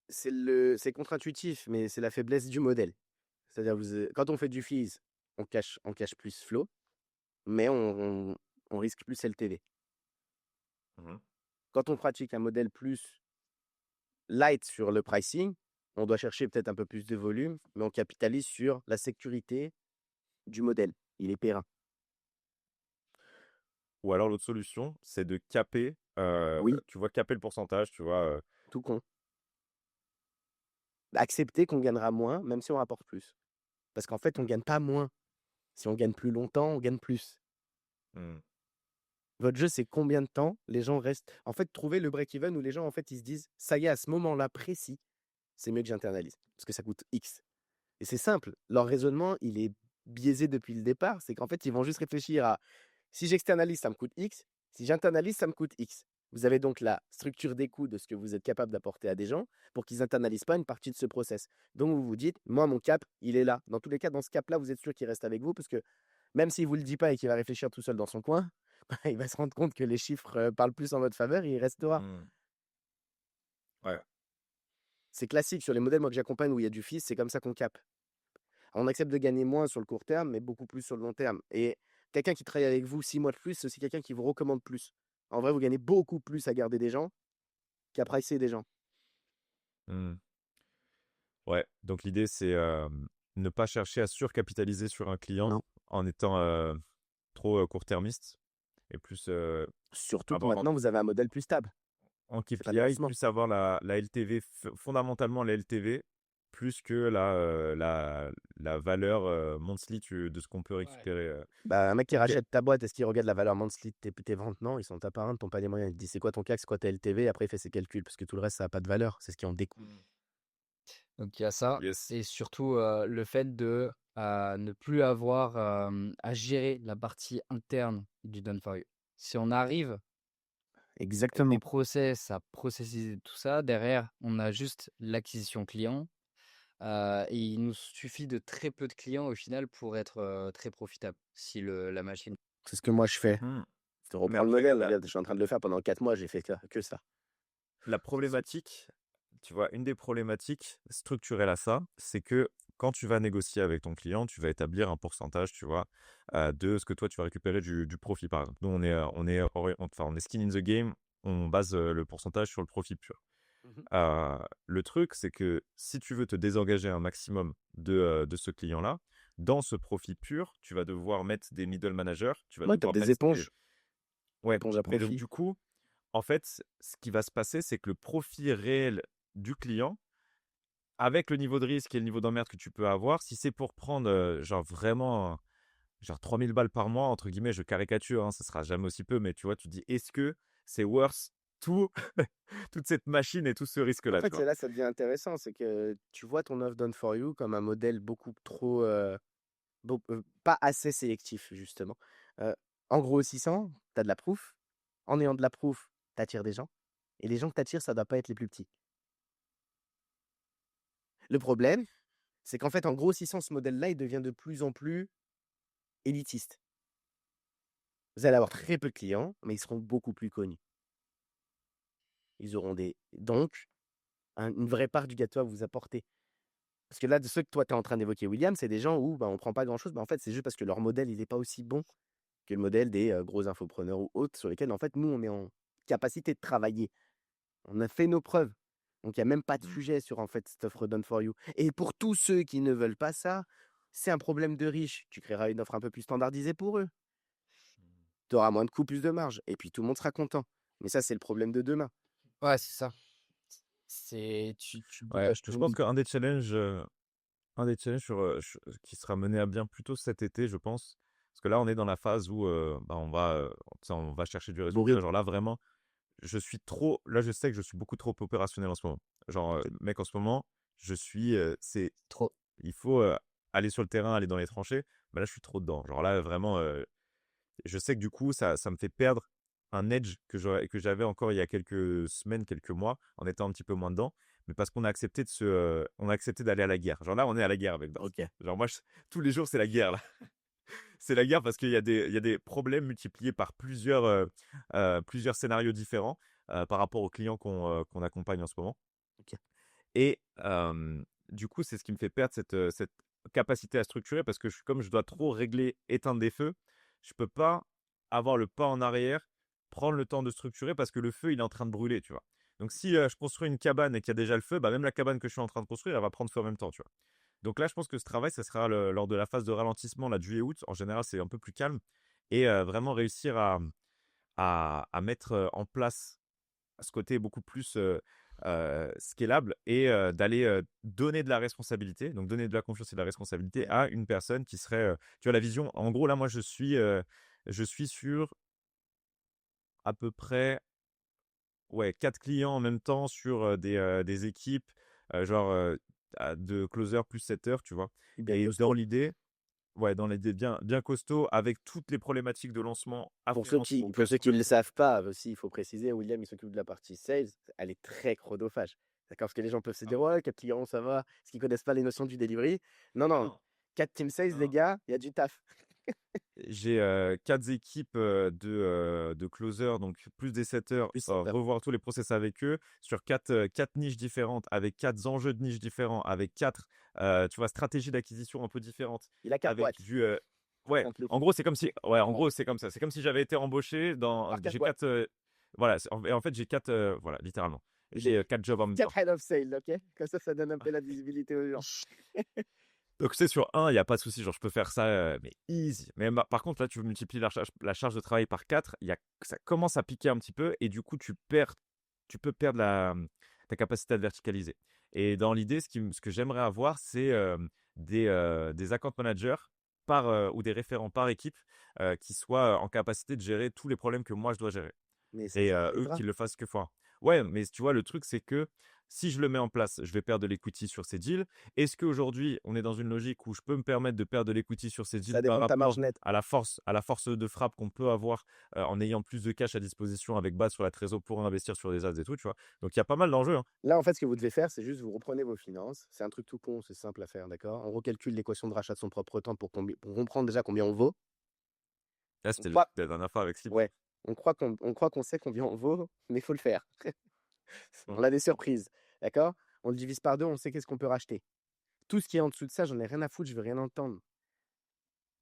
c'est contre-intuitif, mais c'est la faiblesse du modèle. C'est-à-dire, quand on fait du fees, on cache plus flow, mais on risque plus LTV. Mhm. Quand on pratique un modèle plus light sur le pricing, on doit chercher peut-être un peu plus de volume, mais on capitalise sur la sécurité du modèle. Il est périn. Ou alors, l'autre solution, c'est de caper, Oui, tu vois, caper le pourcentage, tu vois. tout con. Accepter qu'on gagnera moins, même si on rapporte plus. Parce qu'en fait, on gagne pas moins. Si on gagne plus longtemps, on gagne plus. Hmm. Votre jeu, c'est combien de temps les gens restent. En fait, trouver le break-even où les gens, en fait, ils se disent, ça y est, à ce moment-là précis, c'est mieux que j'internalise. Parce que ça coûte X. Et c'est simple. Leur raisonnement, il est biaisé depuis le départ. C'est qu'en fait, ils vont juste réfléchir à si j'externalise, ça me coûte X. Si j'internalise, ça me coûte X. Vous avez donc la structure des coûts de ce que vous êtes capable d'apporter à des gens pour qu'ils n'internalisent pas une partie de ce process. Donc, vous vous dites, moi, mon cap, il est là. Dans tous les cas, dans ce cap-là, vous êtes sûr qu'il reste avec vous parce que même s'il ne vous le dit pas et qu'il va réfléchir tout seul dans son coin, il va se rendre compte que les chiffres parlent plus en votre faveur et il restera. Hmm. Ouais. C'est classique sur les modèles moi, que j'accompagne où il y a du fils, c'est comme ça qu'on capte. On accepte de gagner moins sur le court terme, mais beaucoup plus sur le long terme. Et quelqu'un qui travaille avec vous 6 mois de plus, c'est aussi quelqu'un qui vous recommande plus. En vrai, vous gagnez beaucoup plus à garder des gens qu'à pricer des gens. Mmh. Ouais, donc l'idée, c'est ne pas chercher à surcapitaliser sur un client Non. en étant trop court-termiste et plus Surtout que avoir maintenant, vous avez un modèle plus stable. en C'est pas le KPI, lancement. plus avoir la LTV, fondamentalement la LTV, plus que la valeur monthly de ce qu'on peut Ouais. récupérer. Bah, un mec qui Ok. rachète ta boîte, est-ce qu'il regarde la valeur monthly de tes ventes? Non, ils sont tapent un de ton panier moyen. Il te dit: «C'est quoi ton CAC? C'est quoi ta LTV?» Après, il fait ses calculs parce que tout le reste, ça a pas de valeur. C'est ce qui en découle. Donc il y a ça Yes. et surtout, le fait de, ne plus avoir, à gérer la partie interne du done for you. Si on arrive avec des Exactement. process à processiser tout ça, derrière, on a juste l'acquisition client, et il nous suffit de très peu de clients au final pour être, très profitable si la machine C'est ce que moi je fais. Hmm. Je te Mais reprends le après, modèle, regarde, je suis en train de le faire pendant 4 mois, j'ai fait que ça. la problématique, tu vois, une des problématiques structurelles à ça, c'est que quand tu vas négocier avec ton client, tu vas établir un pourcentage, tu vois, de ce que toi tu vas récupérer du profit, par exemple. Nous, on est skin in the game, on base le pourcentage sur le profit pur. Mmh. Le truc, c'est que si tu veux te désengager un maximum de ce client-là, dans ce profit pur, tu vas devoir mettre des middle managers, tu vas Ouais, tu devoir des mettre éponges, Ouais, éponges à mais donc profit. du coup, en fait, ce qui va se passer, c'est que le profit réel du client, avec le niveau de risque et le niveau d'emmerde que tu peux avoir, si c'est pour prendre, genre vraiment, genre 3000 balles par mois, entre guillemets, je caricature, hein, ça sera jamais aussi peu, mais tu vois, tu te dis: «Est-ce que c'est worth tout toute cette machine et tout ce En risque-là?» tu fait, vois? c'est là, ça devient intéressant, c'est que tu vois ton offre done for you comme un modèle beaucoup trop, pas assez sélectif justement. Heu, En grossissant, tu as de la proof. En ayant de la proof, tu attires des gens et les gens que tu attires, ça doit pas être les plus petits. Le problème, c'est qu'en fait, en grossissant ce modèle-là, il devient de plus en plus élitiste. Vous allez avoir très peu de clients, mais ils seront beaucoup plus connus. Ils auront donc une vraie part du gâteau à vous apporter. Parce que là, de ceux que toi, tu es en train d'évoquer, William, c'est des gens où bah, on prend pas grand-chose. Bah, en fait, c'est juste parce que leur modèle, il est pas aussi bon que le modèle des gros infopreneurs ou autres sur lesquels, en fait, nous, on est en capacité de travailler. On a fait nos preuves. Donc, il y a même pas de Mmh. sujet sur, en fait, cette offre done for you. Et pour tous ceux qui ne veulent pas ça, c'est un problème de riche. Tu créeras une offre un peu plus standardisée pour eux. Tu auras moins de coûts, plus de marge. Et puis, tout le monde sera content. Mais ça, c'est le problème de demain. ouais, c'est ça. C'est tu Ouais, dégages je tout. pense un des challenges qui sera mené à bien plutôt cet été, je pense. Parce que là, on est dans la phase où bah, tu sais, on va chercher du résultat. Bourré. Genre là, vraiment, là, je sais que je suis beaucoup trop opérationnel en ce moment. Genre, mec, en ce moment, Trop. il faut aller sur le terrain, aller dans les tranchées. Mais là, je suis trop dedans. Genre là, vraiment, je sais que du coup, ça me fait perdre un edge que j'avais encore il y a quelques semaines, quelques mois, en étant un petit peu moins dedans. Mais parce qu'on a accepté on a accepté d'aller à la guerre. Genre là, on est à la guerre avec Dars. Ok. Genre moi, tous les jours, c'est la guerre là. C'est la guerre parce il y a des problèmes multipliés par plusieurs scénarios différents par rapport aux clients qu'on accompagne en ce moment. Ok. Et du coup, c'est ce qui me fait perdre cette capacité à structurer parce que comme je dois trop régler, éteindre des feux, je peux pas avoir le pas en arrière, prendre le temps de structurer parce que le feu, il est en train de brûler, tu vois. Donc si je construis une cabane et qu'il y a déjà le feu, bah, même la cabane que je suis en train de construire, elle va prendre feu en même temps, tu vois. Donc là, je pense que ce travail, ça sera lors de la phase de ralentissement là, de juillet-août. En général, c'est un peu plus calme et vraiment réussir à mettre en place ce côté beaucoup plus scalable et d'aller donner de la responsabilité, donc donner de la confiance et de la responsabilité à une personne qui serait, tu vois, la vision. En gros, là, moi, je suis sur à peu près ouais, 4 clients en même temps sur des équipes, genre de closer plus setter, tu vois. Bien Et costaud. dans l'idée bien costaud, avec toutes les problématiques de lancement afférentes aux Pour ceux qui ne customers. le savent pas aussi, il faut préciser, William, il s'occupe de la partie sales. Elle est très chronophage. D'accord? Parce que les gens peuvent se Ah dire: ouais. «Ouais, 4 clients, ça va». Parce qu'ils connaissent pas les notions du delivery. Non, non, Non, 4 team sales, les non. gars, il y a du taf. J'ai 4 équipes de closers, donc plus des setters, Plus ça. revoir tous les process avec eux sur quatre niches différentes, avec 4 enjeux de niches différents, avec 4 tu vois, stratégies d'acquisition un peu différentes, Il a 4 avec boîtes. ouais, Compte le en coup. gros, c'est comme si, ouais, en Ouais. gros, c'est comme ça. C'est comme si j'avais été embauché Par 4 j'ai boîtes. 4, voilà, et en fait, j'ai 4, voilà, littéralement. j'ai 4 jobs en même temps. 4 head of sale, ok? Comme ça donne un peu la visibilité aux gens. Donc, tu sais, sur un, il n'y a pas de souci. Genre, je peux faire ça, mais easy. Mais par contre, là, tu multiplies la charge de travail par 4, ça commence à piquer un petit peu et du coup, tu peux perdre ta capacité à te verticaliser. Et dans l'idée, ce que j'aimerais avoir, c'est des account managers ou des référents par équipe qui soient en capacité de gérer tous les problèmes que moi, je dois gérer. Mais ça Et eux arrivera. qui le fassent que fois. Ouais, mais tu vois, le truc, c'est que si je le mets en place, je vais perdre de l'equity sur ces deals. Est-ce qu'aujourd'hui, on est dans une logique où je peux me permettre de perdre de l'equity sur ces deals Ça par dépend de ta marge rapport nette. à la force de frappe qu'on peut avoir en ayant plus de cash à disposition avec base sur la trésor pour investir sur des as et tout, tu vois. Donc, il y a pas mal d'enjeux, hein. Là, en fait, ce que vous devez faire, c'est juste vous reprenez vos finances. C'est un truc tout con, c'est simple à faire, d'accord? On recalcule l'équation de rachat de son propre temps pour comprendre déjà combien on vaut. Là, On c'était le croit, truc de la dernière fois avec Slip. ouais, on croit qu'on sait combien on vaut, mais il faut le faire. On a des surprises, d'accord? On le divise par deux, on sait qu'est-ce qu'on peut racheter. Tout ce qui est en dessous de ça, j'en ai rien à foutre, je veux rien entendre.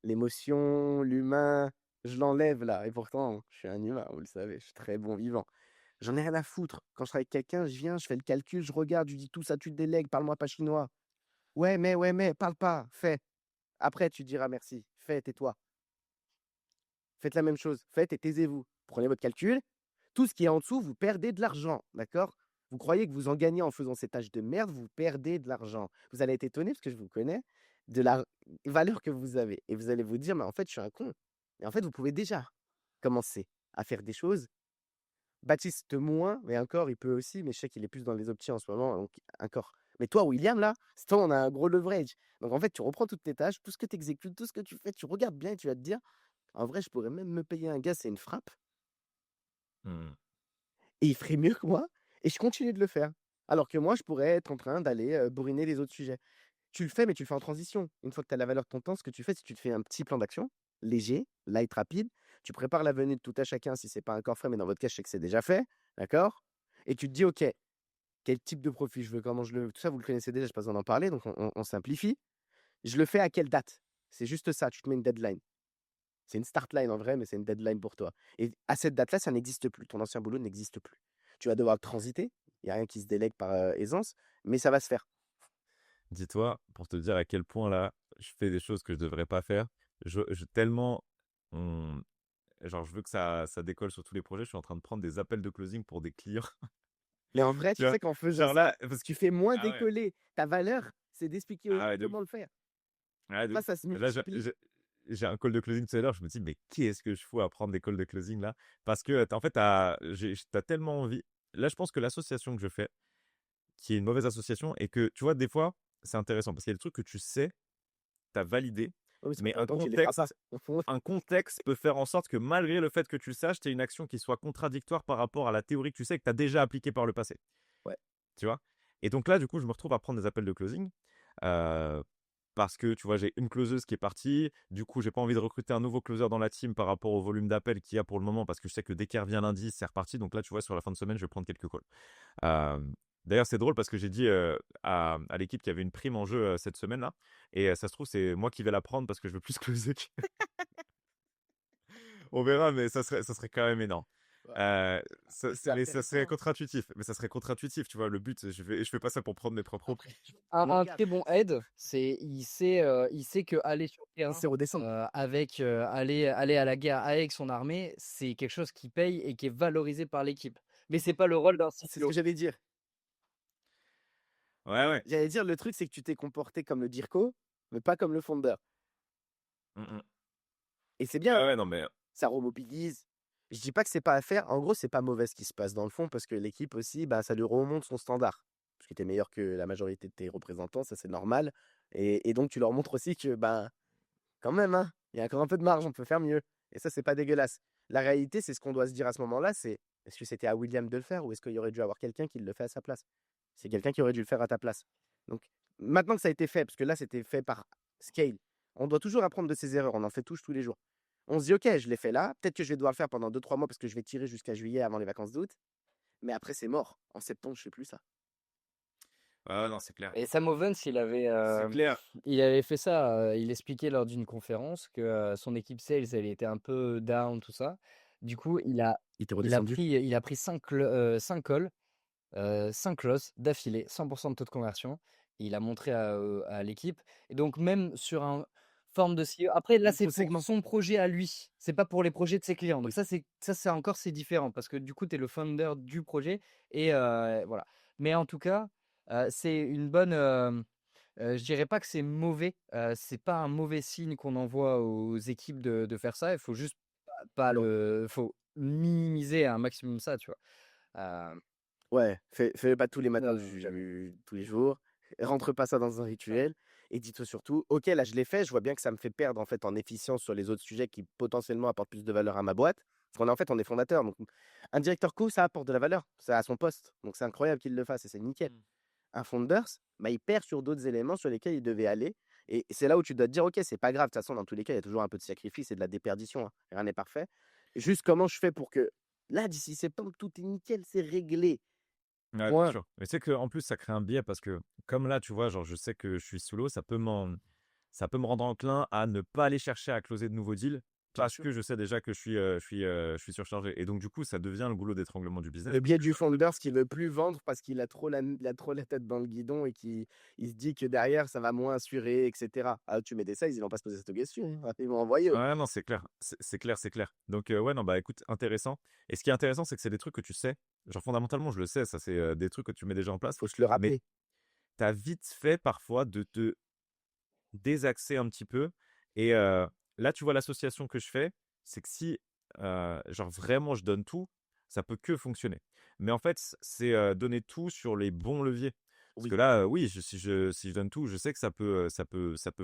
L'émotion, l'humain, je l'enlève là. Et pourtant, je suis un humain, vous le savez, je suis très bon vivant. J'en ai rien à foutre. Quand je travaille avec quelqu'un, je viens, je fais le calcul, je regarde, je lui dis tout ça, tu te délègues, parle-moi pas chinois. Ouais, mais, parle pas, fais. Après, tu diras merci. Fais, tais-toi. Faites la même chose. Faites et taisez-vous. Prenez votre calcul. Tout ce qui est en dessous, vous perdez de l'argent, d'accord? Vous croyez que vous en gagnez en faisant ces tâches de merde, vous perdez de l'argent. Vous allez être étonné, parce que je vous connais, de la valeur que vous avez. Et vous allez vous dire, mais en fait, je suis un con. Et en fait, vous pouvez déjà commencer à faire des choses. Baptiste moins, mais encore, il peut aussi, mais je sais qu'il est plus dans les optis en ce moment, donc encore. Mais toi, William, là, c'est toi, on a un gros leverage. Donc en fait, tu reprends toutes tes tâches, tout ce que tu exécutes, tout ce que tu fais, tu regardes bien et tu vas te dire, en vrai, je pourrais même me payer un gars, c'est une frappe, Hmm. et il ferait mieux que moi, et je continue de le faire. Alors que moi, je pourrais être en train d'aller bourriner les autres sujets. Tu le fais, mais tu le fais en transition. Une fois que tu as la valeur de ton temps, ce que tu fais, c'est que tu te fais un petit plan d'action, léger, light, rapide. Tu prépares la venue de tout à chacun si c'est pas encore fait, mais dans votre cas, je sais que c'est déjà fait. D'accord? Et tu te dis, OK, quel type de profil je veux, comment je le veux. Tout ça, vous le connaissez déjà, je n'ai pas besoin d'en parler, donc on simplifie. Je le fais à quelle date? C'est juste ça, tu te mets une deadline. C'est une start line en vrai, mais c'est une deadline pour toi. Et à cette date-là, ça n'existe plus. Ton ancien boulot n'existe plus. Tu vas devoir transiter. Il n'y a rien qui se délègue par aisance, mais ça va se faire. Dis-toi, pour te dire à quel point là, je fais des choses que je devrais pas faire. Tellement, on- genre, je veux que ça décolle sur tous les projets. Je suis en train de prendre des appels de closing pour des clients. Mais en vrai, Tu tu vois, sais qu'en faisant genre ça, là, parce que tu fais moins ah ouais, décoller. Ta valeur, c'est d'expliquer aux ah gens ouais, de ouf. comment le faire. Ah, de Ça, ouf. ça se Là, multiplie. j'ai un call de closing tout à l'heure. Je me dis, mais qu'est-ce que je fous à prendre des calls de closing là? Parce que, en fait, t'as tellement envie. Là, je pense que l'association que je fais, qui est une mauvaise association, et que, tu vois, des fois, c'est intéressant parce qu'il y a des trucs que tu sais, t'as validé, Oh oui, ça mais fait longtemps que tu les feras pas. un contexte peut faire en sorte que malgré le fait que tu le saches, tu une action qui soit contradictoire par rapport à la théorie que tu sais que tu as déjà appliquée par le passé. Ouais. Tu vois? Et donc là, du coup, je me retrouve à prendre des appels de closing. euh, Parce que tu vois, j'ai une closeuse qui est partie. Du coup, j'ai pas envie de recruter un nouveau closer dans la team par rapport au volume d'appels qu'il y a pour le moment parce que je sais que dès qu'il revient lundi, c'est reparti. Donc là, tu vois, sur la fin de semaine, je vais prendre quelques calls. Euh, D'ailleurs, c'est drôle parce que j'ai dit à l'équipe qu'il y avait une prime en jeu cette semaine-là. Et ça se trouve, c'est moi qui vais la prendre parce que je veux plus closer. On verra, mais ça serait quand même énorme. Ouais. Euh, C'est mais ça serait intéressant. contre-intuitif. Mais ça serait contre-intuitif, tu vois. Le but, je fais pas ça pour prendre mes propres. Après, mais Un regarde, très bon aide, c'est il sait que aller sur le il terrain, sait redescendre. avec, aller à la guerre avec son armée, c'est quelque chose qui paye et qui est valorisé par l'équipe. Mais c'est pas le rôle d'un C'est ce que CTO. j'allais dire. Ouais, ouais. J'allais dire, le truc, c'est que tu t'es comporté comme le Dirco, mais pas comme le founder. Mm, mm. Et c'est bien, Ouais, hein, ouais, non, mais ça remobilise. Je dis pas que c'est pas à faire. En gros, c'est pas mauvais ce qui se passe dans le fond, parce que l'équipe aussi, bah, ça lui remonte son standard. Parce que tu es meilleur que la majorité de tes représentants, ça c'est normal. Et donc, tu leur montres aussi que, bah, quand même, hein, il y a encore un peu de marge, on peut faire mieux. Et ça, c'est pas dégueulasse. La réalité, c'est ce qu'on doit se dire à ce moment-là, c'est est-ce que c'était à William de le faire ou est-ce qu'il y aurait dû avoir quelqu'un qui le fait à sa place? C'est quelqu'un qui aurait dû le faire à ta place. Donc, maintenant que ça a été fait, parce que là, c'était fait par scale, on doit toujours apprendre de ses erreurs, on en fait tous les jours. On se dit, ok, je l'ai fait là, peut-être que je vais devoir le faire pendant 2-3 mois parce que je vais tirer jusqu'à juillet avant les vacances d'août, mais après, c'est mort. En septembre, je fais plus ça. ouais, non, c'est clair. Et Sam Ovens, C'est clair. il avait fait ça, il expliquait lors d'une conférence que, son équipe sales, elle était un peu down, tout ça. Du coup, Il était redescendu. il a pris 5 calls 5 closes d'affilée, 100% de taux de conversion. Et il a montré à l'équipe. Et donc, même sur un forme de CEO, après, là, c'est pour Microsegment. son projet à lui. C'est pas pour les projets de ses clients. Donc, ça, c'est encore, c'est différent parce que du coup, tu es le founder du projet. Et voilà. Mais en tout cas, c'est une bonne. Je dirais pas que c'est mauvais. C'est pas un mauvais signe qu'on envoie aux équipes de faire ça. Il faut juste pas Non. faut minimiser un maximum ça, tu vois. Euh, Ouais, fais-le pas tous les matins non, jamais. tous les jours. Rentre pas ça dans un rituel. Et dis-toi surtout, ok, là je l'ai fait, je vois bien que ça me fait perdre en fait en efficience sur les autres sujets qui potentiellement apportent plus de valeur à ma boîte. Parce qu'en fait, on est fondateur. Donc, un directeur co, ça apporte de la valeur. Ça à son poste. Donc, c'est incroyable qu'il le fasse et c'est nickel. Un founders, bah, il perd sur d'autres éléments sur lesquels il devait aller. Et c'est là où tu dois te dire, ok, c'est pas grave. De toute façon, dans tous les cas, il y a toujours un peu de sacrifice et de la déperdition, hein. Rien n'est parfait. Juste comment je fais pour que là, d'ici septembre, tout est nickel, c'est réglé. Ouais, bien Point. sûr. Mais c'est qu'en plus, ça crée un biais parce que, comme là, tu vois, genre, je sais que je suis sous l'eau, ça peut me rendre enclin à ne pas aller chercher à closer de nouveaux deals Bien parce sûr. que je sais déjà que je suis surchargé. Et donc, du coup, ça devient le goulot d'étranglement du business. Le biais du founder, ce qu'il veut plus vendre parce qu'il a il a trop la tête dans le guidon et qu'il il se dit que derrière, ça va moins assurer, etc. Ah, tu mets des sales, ils vont pas se poser cette question, hein. Ils vont envoyer. Ouais, non, c'est clair. C'est clair, c'est clair. Donc, ouais, non, bah écoute, intéressant. Et ce qui est intéressant, c'est que c'est des trucs que tu sais. Genre, fondamentalement, je le sais, ça, c'est des trucs que tu mets déjà en place. Faut se le Mais rappeler. tu as vite fait parfois de te désaxer un petit peu. Et là, tu vois, l'association que je fais, c'est que si, genre, vraiment, je donne tout, ça peut que fonctionner. Mais en fait, c'est donner tout sur les bons leviers. Parce que Oui. là, oui, si je donne tout, je sais que ça peut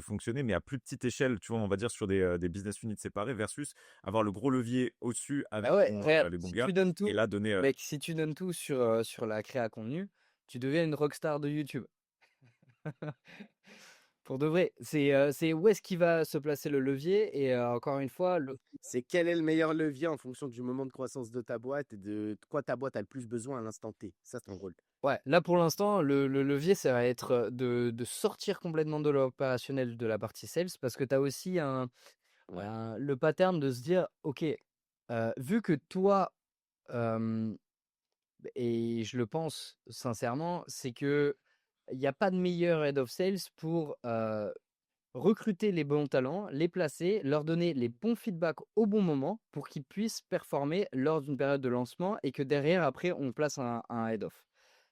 fonctionner, mais à plus petite échelle, tu vois, on va dire sur des business units séparés versus avoir le gros levier au-dessus avec Bah ouais, regarde, les bons si gars tu donnes et tout, là donner. mec, si tu donnes tout sur la créa contenu, tu deviens une rockstar de YouTube. Pour de vrai, c'est où est-ce qu'il va se placer le levier et encore une fois, C'est quel est le meilleur levier en fonction du moment de croissance de ta boîte et de quoi ta boîte a le plus besoin à l'instant T. Ça, c'est ton rôle. ouais, là pour l'instant, le levier, ça va être de sortir complètement de l'opérationnel de la partie sales parce que tu as aussi Ouais. le pattern de se dire, ok, vu que toi, euh, et je le pense sincèrement, c'est que il n'y a pas de meilleur head of sales pour recruter les bons talents, les placer, leur donner les bons feedbacks au bon moment pour qu'ils puissent performer lors d'une période de lancement et que derrière, après, on place un head-off.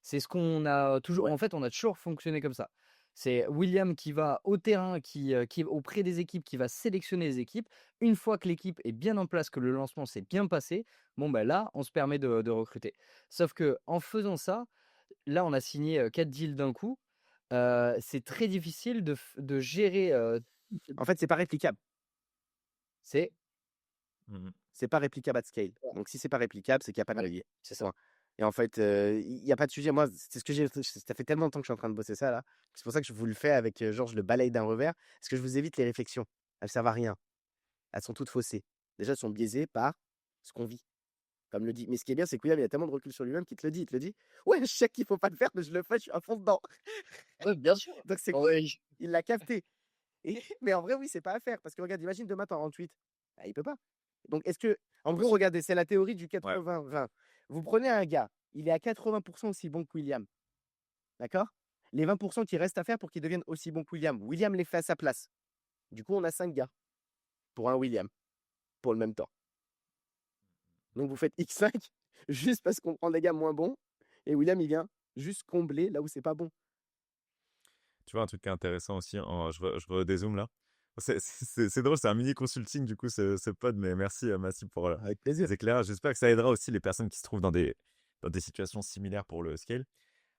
C'est ce qu'on a toujours, Ouais. en fait, on a toujours fonctionné comme ça. C'est William qui va au terrain, qui est auprès des équipes, qui va sélectionner les équipes. Une fois que l'équipe est bien en place, que le lancement s'est bien passé, bon, ben là, on se permet de recruter. Sauf que en faisant ça, là, on a signé 4 deals d'un coup. C'est très difficile de gérer. En fait, c'est pas réplicable. C'est Mhm. C'est pas réplicable à scale. Donc, si c'est pas réplicable, c'est qu'il n'y a pas de Ouais, levier. c'est ça. Point. Et en fait, il n'y a pas de sujet. Moi, c'est ce que j'ai. Ça fait tellement de temps que je suis en train de bosser ça là. C'est pour ça que je vous le fais avec genre, je le balaye d'un revers. Parce que je vous évite les réflexions. Elles servent à rien. Elles sont toutes faussées. Déjà, elles sont biaisées par ce qu'on vit. Comme le dit. Mais ce qui est bien, c'est qu'il y a tellement de recul sur lui-même qu'il te le dit. Il te le dit. Ouais, je sais qu'il faut pas le faire, mais je le fais, je suis à fond dedans. Ouais, bien sûr. Donc, c'est Oh, cool. ouais, Il l'a capté. Mais en vrai, oui, c'est pas à faire. Parce que regarde, imagine demain, t'en rentres 8. Ah, il peut pas. Donc, est-ce que. En gros, regardez, c'est la théorie du Ouais. 80-20. Vous prenez un gars, il est à 80% aussi bon que William. D'accord? Les 20% qui restent à faire pour qu'il devienne aussi bon que William. William les fait à sa place. Du coup, on a 5 gars pour un William, pour le même temps. Donc, vous faites X5 juste parce qu'on prend des gars moins bons. Et William, il vient juste combler là où c'est pas bon. Tu vois, un truc qui est intéressant aussi, je redézoome là. C'est drôle, c'est un mini consulting du coup, ce pod, mais merci, merci pour Avec plaisir. les éclairages. J'espère que ça aidera aussi les personnes qui se trouvent dans des situations similaires pour le scale.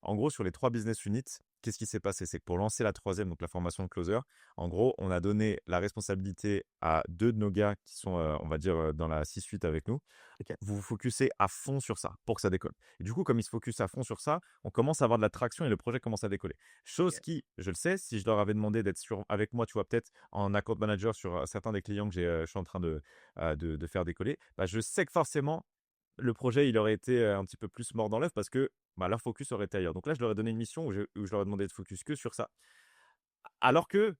En gros, sur les 3 business units, qu'est-ce qui s'est passé? C'est que pour lancer la troisième, donc la formation de closer, en gros, on a donné la responsabilité à 2 de nos gars qui sont, on va dire, dans la C-suite avec nous. Ok. Vous vous focussez à fond sur ça pour que ça décolle. Et du coup, comme ils se focusent à fond sur ça, on commence à avoir de la traction et le projet commence à décoller. Chose Ok. qui, je le sais, si je leur avais demandé d'être avec moi, tu vois, peut-être en account manager sur certains des clients que je suis en train de faire décoller, bah, je sais que forcément, le projet, il aurait été un petit peu plus mort dans l'œuf parce que bah, leur focus aurait été ailleurs. Donc là, je leur ai donné une mission où je leur ai demandé de focus que sur ça. Alors que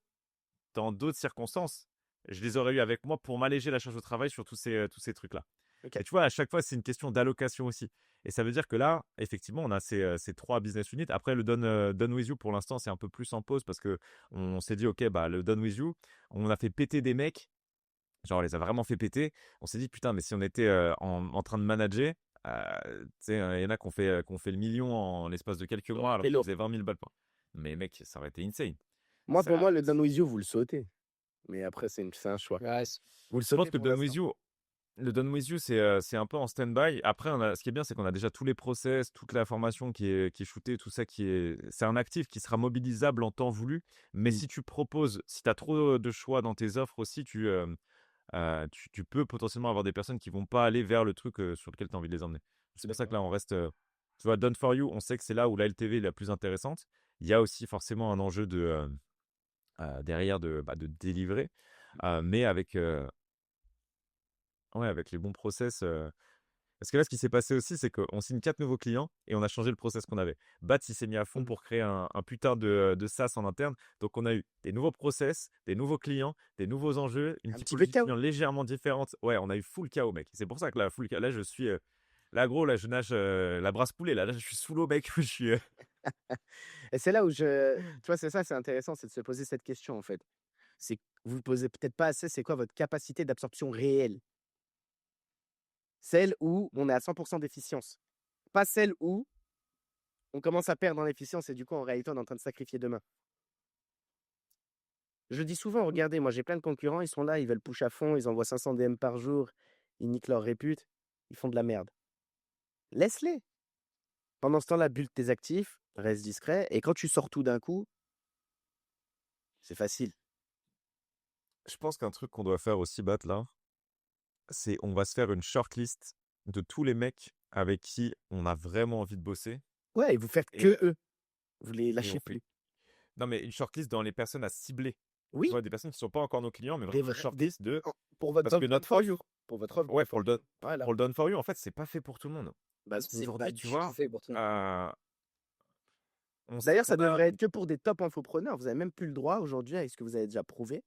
dans d'autres circonstances, je les aurais eu avec moi pour m'alléger la charge de travail sur tous ces trucs-là. Ok. Et tu vois, à chaque fois, c'est une question d'allocation aussi. Et ça veut dire que là, effectivement, on a ces 3 business units. Après, le Done With You, pour l'instant, c'est un peu plus en pause parce que on s'est dit, OK, bah, le Done With You, on a fait péter des mecs. Genre, on les a vraiment fait péter. On s'est dit, putain, mais si on était en train de manager, tu sais, il y en a qui ont fait le million en l'espace de quelques mois alors qu'ils Hello. faisaient 20 000 balles. Mais mec, ça aurait été insane. Moi, pour Ça, moi, le Done With You, vous le sautez. Mais après, c'est un choix. Ouais, Vous le je pense sautez que pour l'instant. Le Done With You, c'est un peu en stand-by. Après, ce qui est bien, c'est qu'on a déjà tous les process, toute la formation qui est shootée, tout ça c'est un actif qui sera mobilisable en temps voulu. Mais Mm. si tu proposes, si tu as trop de choix dans tes offres aussi, tu peux potentiellement avoir des personnes qui vont pas aller vers le truc sur lequel tu as envie de les emmener. C'est pour ça que là, on reste. Tu vois, Done for You, on sait que c'est là où la LTV est la plus intéressante. Il y a aussi forcément un enjeu derrière de délivrer, mais avec les bons process. Parce que là, ce qui s'est passé aussi, c'est qu'on signe 4 nouveaux clients et on a changé le process qu'on avait. Bats, il s'est mis à fond Mhm. pour créer un putain de SaaS en interne. Donc, on a eu des nouveaux process, des nouveaux clients, des nouveaux enjeux, une Un petit peu de typologie de chaos. clients légèrement différente. Ouais, on a eu full chaos, mec. C'est pour ça que là, full chaos, là, je suis. Là, gros, là, je nage la brasse poulet. Là, je suis sous l'eau, mec. Je suis. Et c'est là où tu vois, c'est ça, c'est intéressant, c'est de se poser cette question, en fait. C'est que vous ne posez peut-être pas assez, c'est quoi votre capacité d'absorption réelle? Celle où on est à 100% d'efficience. Pas celle où on commence à perdre en efficience et du coup, en réalité, on est en train de sacrifier demain. Je le dis souvent, regardez, moi j'ai plein de concurrents, ils sont là, ils veulent push à fond, ils envoient 500 DM par jour, ils niquent leur répute, ils font de la merde. Laisse-les. Pendant ce temps-là, build tes actifs, reste discret, et quand tu sors tout d'un coup, c'est facile. Je pense qu'un truc qu'on doit faire aussi, Bat, là, c'est on va se faire une shortlist de tous les mecs avec qui on a vraiment envie de bosser. Ouais, et vous faites Et, que eux. Vous les et on lâchez fait. plus. Non, mais une shortlist dans les personnes à cibler. Tu Oui, vois, des personnes qui ne sont pas encore nos clients, mais des vraiment une vrais, shortlist de. pour votre Parce que done notre for offre, you. Pour votre offre ouais, done for you. Voilà. pour le done for you, en fait, c'est pas fait pour tout le monde. Bah, c'est pas Aujourd'hui, tu du tout vois, fait pour tout le monde. euh, d'ailleurs, ça on a. devrait être que pour des top infopreneurs. Vous n'avez même plus le droit aujourd'hui, avec ce que vous avez déjà prouvé.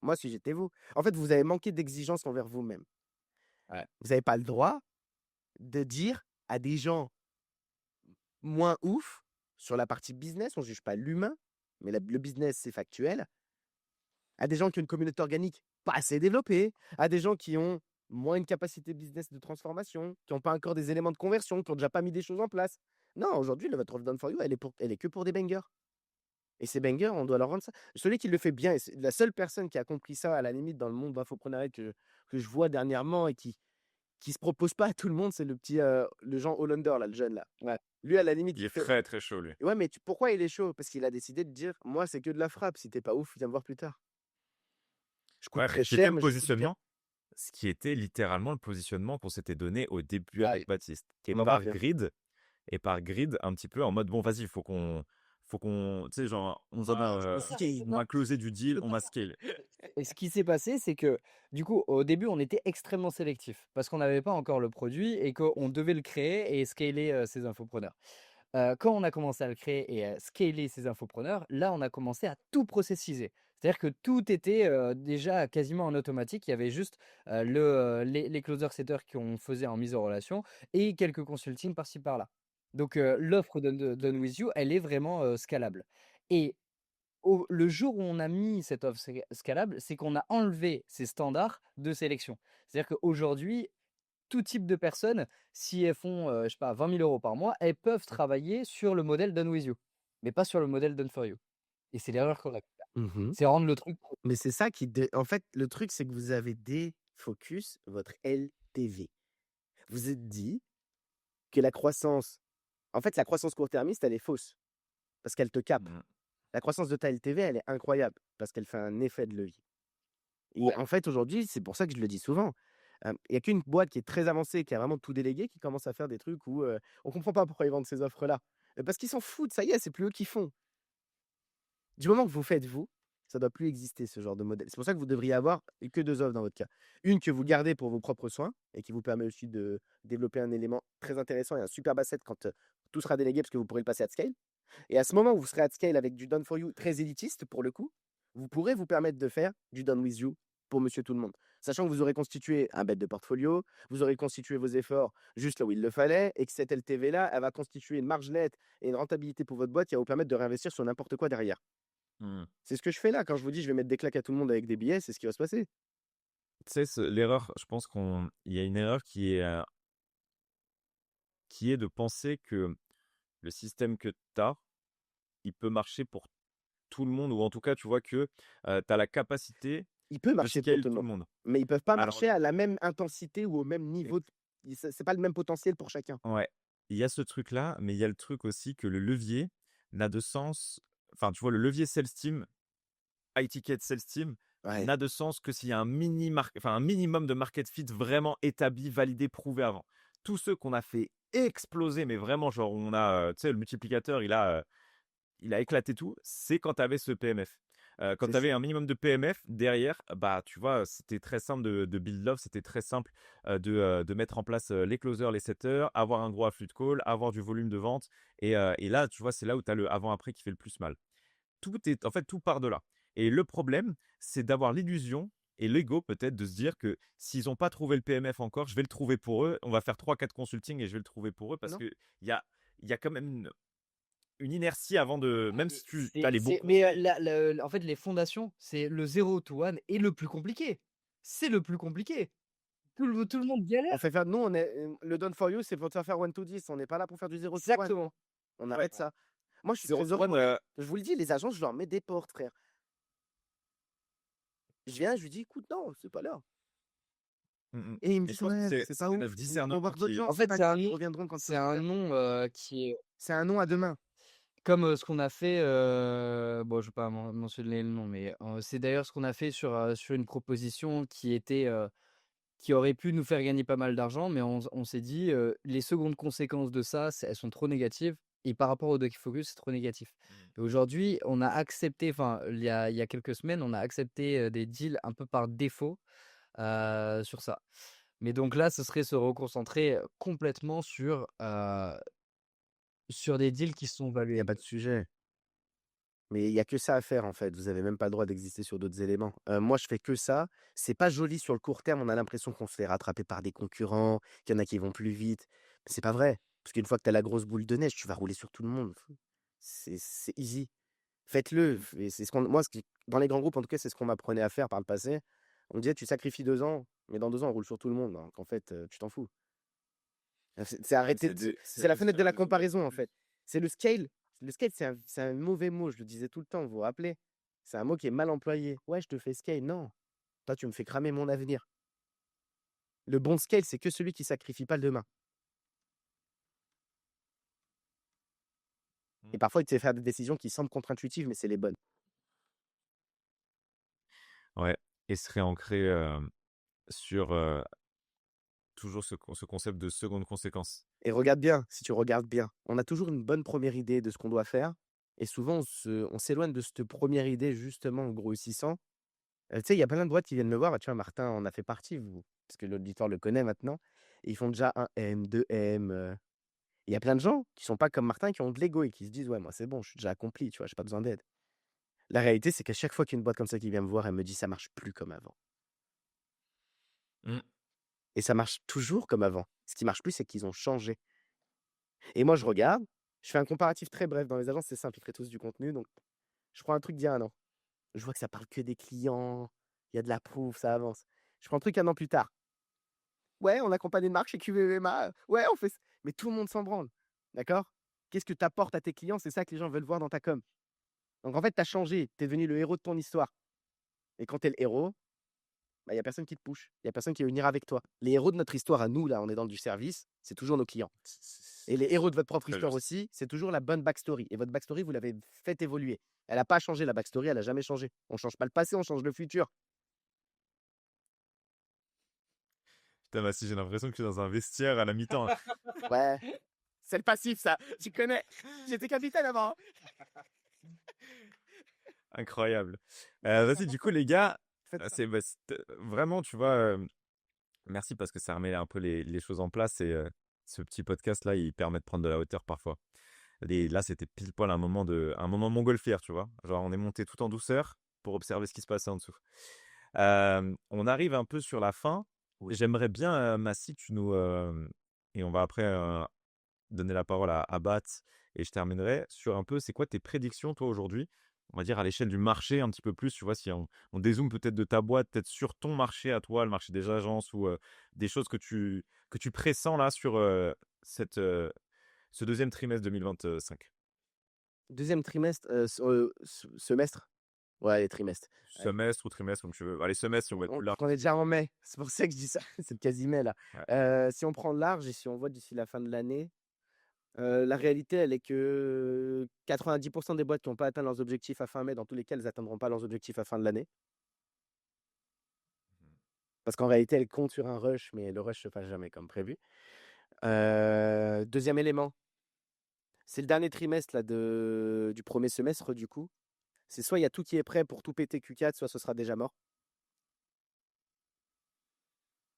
Moi, si j'étais vous. En fait, vous avez manqué d'exigence envers vous-même. Ouais. Vous n'avez pas le droit de dire à des gens moins ouf sur la partie business, on ne juge pas l'humain, mais le business, c'est factuel, à des gens qui ont une communauté organique pas assez développée, à des gens qui ont moins une capacité business de transformation, qui n'ont pas encore des éléments de conversion, qui n'ont déjà pas mis des choses en place. Non, aujourd'hui, votre offre done for you, elle est que pour des bangers. Et ces bangers, on doit leur rendre ça. Celui qui le fait bien, et c'est la seule personne qui a compris ça, à la limite, dans le monde d'infoprenariat que je vois dernièrement et qui se propose pas à tout le monde, c'est le Jean Hollander, là, le jeune, là. Ouais. Lui, à la limite, Il il est fait. très, très chaud, lui. Ouais, mais pourquoi il est chaud? Parce qu'il a décidé de dire, moi, c'est que de la frappe. Si t'es pas ouf, viens me voir plus tard. Je coûte Ouais, mais très ce qui était cher, le mais je coûte bien. positionnement, ce qui était littéralement le positionnement qu'on s'était donné au début Ah, avec Baptiste. Et On en par revient. grid, un petit peu en mode, bon, vas-y, faut qu'on, tu sais, genre, on non. a closé du deal, on a scale. Et ce qui s'est passé, c'est que du coup, au début, on était extrêmement sélectif parce qu'on n'avait pas encore le produit et qu'on devait le créer et scaler ces infopreneurs. Quand on a commencé à le créer et à scaler ces infopreneurs, là, on a commencé à tout processiser. C'est-à-dire que tout était déjà quasiment en automatique. Il y avait juste les closer setters qu'on faisait en mise en relation et quelques consultings par-ci par-là. Donc, l'offre de Done With You, elle est vraiment scalable. Et le jour où on a mis cette offre scalable, c'est qu'on a enlevé ces standards de sélection. C'est-à-dire qu'aujourd'hui, tout type de personnes, si elles font, je sais pas, 20 000 euros par mois, elles peuvent travailler sur le modèle Done With You, mais pas sur le modèle Done For You. Et c'est l'erreur qu'on a fait. Mhm. C'est rendre le truc. Mais c'est ça en fait, le truc, c'est que vous avez défocus votre LTV. Vous êtes dit que la croissance. En fait, la croissance court-termiste, elle est fausse parce qu'elle te cape. Mm. La croissance de ta LTV, elle est incroyable parce qu'elle fait un effet de levier. Et Ouais. en fait, aujourd'hui, c'est pour ça que je le dis souvent. Il n'y a qu'une boîte qui est très avancée, qui a vraiment tout délégué, qui commence à faire des trucs où on ne comprend pas pourquoi ils vendent ces offres-là. Parce qu'ils s'en foutent, ça y est, c'est plus eux qui font. Du moment que vous faites vous, ça ne doit plus exister ce genre de modèle. C'est pour ça que vous devriez avoir que 2 offres dans votre cas. Une que vous gardez pour vos propres soins et qui vous permet aussi de développer un élément très intéressant et un super asset quand tout sera délégué parce que vous pourrez le passer à scale. Et à ce moment où vous serez at scale avec du done for you très élitiste pour le coup, vous pourrez vous permettre de faire du done with you pour monsieur tout le monde. Sachant que vous aurez constitué un bet de portfolio, vous aurez constitué vos efforts juste là où il le fallait, et que cette LTV-là, elle va constituer une marge nette et une rentabilité pour votre boîte qui va vous permettre de réinvestir sur n'importe quoi derrière. Mmh. C'est ce que je fais là. Quand je vous dis je vais mettre des claques à tout le monde avec des billets, c'est ce qui va se passer. Tu sais, l'erreur, je pense il y a une erreur qui est de penser que le système que tu as, il peut marcher pour tout le monde, ou en tout cas, tu vois que tu as la capacité Il peut de marcher pour scale tout le tout le monde, monde. mais ils peuvent pas Alors, marcher à la même intensité ou au même niveau. C'est pas le même potentiel pour chacun. ouais, il y a ce truc-là, mais il y a le truc aussi que le levier n'a de sens. Enfin, tu vois, le levier sales team, high ticket sales team, Ouais. n'a de sens que s'il y a un minimum de market fit vraiment établi, validé, prouvé avant. Tous ceux qu'on a fait exploser, mais vraiment, genre, tu sais, le multiplicateur, il a éclaté tout, c'est quand tu avais ce PMF. Quand C'est tu avais ça. un minimum de PMF derrière, bah, tu vois, c'était très simple de build love, c'était très simple de mettre en place les closers, les setters, avoir un gros afflux de call, avoir du volume de vente. Et là, tu vois, c'est là où tu as le avant-après qui fait le plus mal. En fait, tout part de là. Et le problème, c'est d'avoir l'illusion et l'ego peut-être de se dire que s'ils n'ont pas trouvé le PMF encore, je vais le trouver pour eux. On va faire 3-4 consulting et je vais le trouver pour eux parce Non. qu'il y a quand même une inertie avant de. Même si tu as les bons Mais conseils. en fait, les fondations, c'est le 0 to 1 et le plus compliqué. C'est le plus compliqué. Tout le monde On galère. fait faire, nous, le done for you, c'est pour te faire 1 to 10. On n'est pas là pour faire du 0 to 1. Exactement. On Ouais. arrête ça. Moi, je suis 0 to 1, trésorier. Je vous le dis, les agences, je leur mets des portes, frère. Je viens, je lui dis, écoute, non, c'est pas l'heure. Et ils me Et je disent, pense que ouais, c'est c'est pas le ouf. discernement On va voir d'autres qui. gens, En fait, c'est un qui nom, reviendront quand ça c'est va un faire. nom qui est C'est un nom à demain. comme ce qu'on a fait. Bon, je vais pas mentionner le nom, mais c'est d'ailleurs ce qu'on a fait sur une proposition qui aurait pu nous faire gagner pas mal d'argent, mais on s'est dit les secondes conséquences de ça, elles sont trop négatives. Et par rapport au Doc Focus, c'est trop négatif. Et aujourd'hui, on a accepté, enfin, il y a quelques semaines, on a accepté des deals un peu par défaut sur ça. Mais donc là, ce serait se reconcentrer complètement sur des deals qui sont Il n'y a valués. pas de sujet. Mais il y a que ça à faire, en fait. Vous avez même pas le droit d'exister sur d'autres éléments. Moi, je fais que ça. C'est pas joli sur le court terme. On a l'impression qu'on se fait rattraper par des concurrents, qu'il y en a qui vont plus vite. Mais c'est pas vrai. Parce qu'une fois que tu as la grosse boule de neige, tu vas rouler sur tout le monde. C'est easy. Faites-le. Et c'est ce qu'on, moi, dans les grands groupes, en tout cas, c'est ce qu'on m'apprenait à faire par le passé. On me disait, tu sacrifies 2 ans, mais dans 2 ans, on roule sur tout le monde. Donc, en fait, tu t'en fous. C'est arrêter. C'est la fenêtre de la comparaison, en fait. C'est le scale. Le scale, c'est un mauvais mot. Je le disais tout le temps. Vous vous rappelez? C'est un mot qui est mal employé. Ouais, je te fais scale. Non. Toi, tu me fais cramer mon avenir. Le bon scale, c'est que celui qui sacrifie pas le demain. Et parfois, il te fait faire des décisions qui semblent contre-intuitives, mais c'est les bonnes. Ouais, et serait ancré sur toujours ce concept de seconde conséquence. Et regarde bien, si tu regardes bien, on a toujours une bonne première idée de ce qu'on doit faire. Et souvent, on s'éloigne de cette première idée, justement, en grossissant. Tu sais, il y a plein de boîtes qui viennent me voir. Bah, tu vois, Martin en a fait partie, parce que l'auditoire le connaît maintenant. Et ils font déjà 1M, 2M. Il y a plein de gens qui sont pas comme Martin, qui ont de l'ego et qui se disent, ouais, moi, c'est bon, je suis déjà accompli, tu vois, j'ai pas besoin d'aide. La réalité, c'est qu'à chaque fois qu'il y a une boîte comme ça qui vient me voir, elle me dit, ça marche plus comme avant. Mmh. Et ça marche toujours comme avant. Ce qui marche plus, c'est qu'ils ont changé. Et moi, je regarde, je fais un comparatif très bref. Dans les agences, c'est simple, ils créent tous du contenu. Donc, je prends un truc d'il y a 1 an. Je vois que ça parle que des clients, il y a de la proof, ça avance. Je prends un truc 1 an plus tard. Ouais, on accompagne une marque chez QVMA. Ouais, on fait ça. Mais tout le monde s'en branle. D'accord? Qu'est-ce que tu apportes à tes clients? C'est ça que les gens veulent voir dans ta com. Donc, en fait, tu as changé. Tu es devenu le héros de ton histoire. Et quand tu es le héros, bah, il n'y a personne qui te push. Il n'y a personne qui va venir avec toi. Les héros de notre histoire à nous, là, on est dans du service, c'est toujours nos clients. Et les héros de votre propre Très histoire juste. aussi, c'est toujours la bonne backstory. Et votre backstory, vous l'avez fait évoluer. Elle n'a pas changé, la backstory, elle n'a jamais changé. On ne change pas le passé, on change le futur. Putain, Massi, j'ai l'impression que tu es dans un vestiaire à la mi-temps. Ouais, c'est le passif, ça. Tu connais. J'étais capitaine avant. Incroyable. Vas-y, du coup, les gars, Faites ça. c'est vraiment, tu vois, merci parce que ça remet un peu les choses en place et ce petit podcast-là, il permet de prendre de la hauteur parfois. Là, c'était pile poil un moment montgolfière, tu vois. Genre, on est monté tout en douceur pour observer ce qui se passait en dessous. On arrive un peu sur la fin. Oui. J'aimerais bien, Massi, tu nous, et on va après, donner la parole à Bat et je terminerai sur un peu, c'est quoi tes prédictions, toi, aujourd'hui? On va dire à l'échelle du marché un petit peu plus, tu vois? Si on dézoome peut-être de ta boîte, peut-être sur ton marché à toi, le marché des agences ou, des choses que tu pressens là sur, ce deuxième trimestre 2025. Deuxième trimestre, semestre? Ouais, les trimestres. Ouais. Semestre ou trimestre, comme tu veux. Allez, semestre si on va être plus large. On est déjà en mai, c'est pour ça que je dis ça, c'est le quasi-mai là. Ouais. Si on prend large et si on voit d'ici la fin de l'année, la réalité, elle est que 90 des boîtes qui n'ont pas atteint leurs objectifs à fin mai, dans tous les cas, elles atteindront pas leurs objectifs à fin de l'année. Parce qu'en réalité, elles comptent sur un rush, mais le rush se passe jamais comme prévu. Deuxième élément, c'est le dernier trimestre là, du premier semestre du coup. C'est soit il y a tout qui est prêt pour tout péter Q4, soit ce sera déjà mort.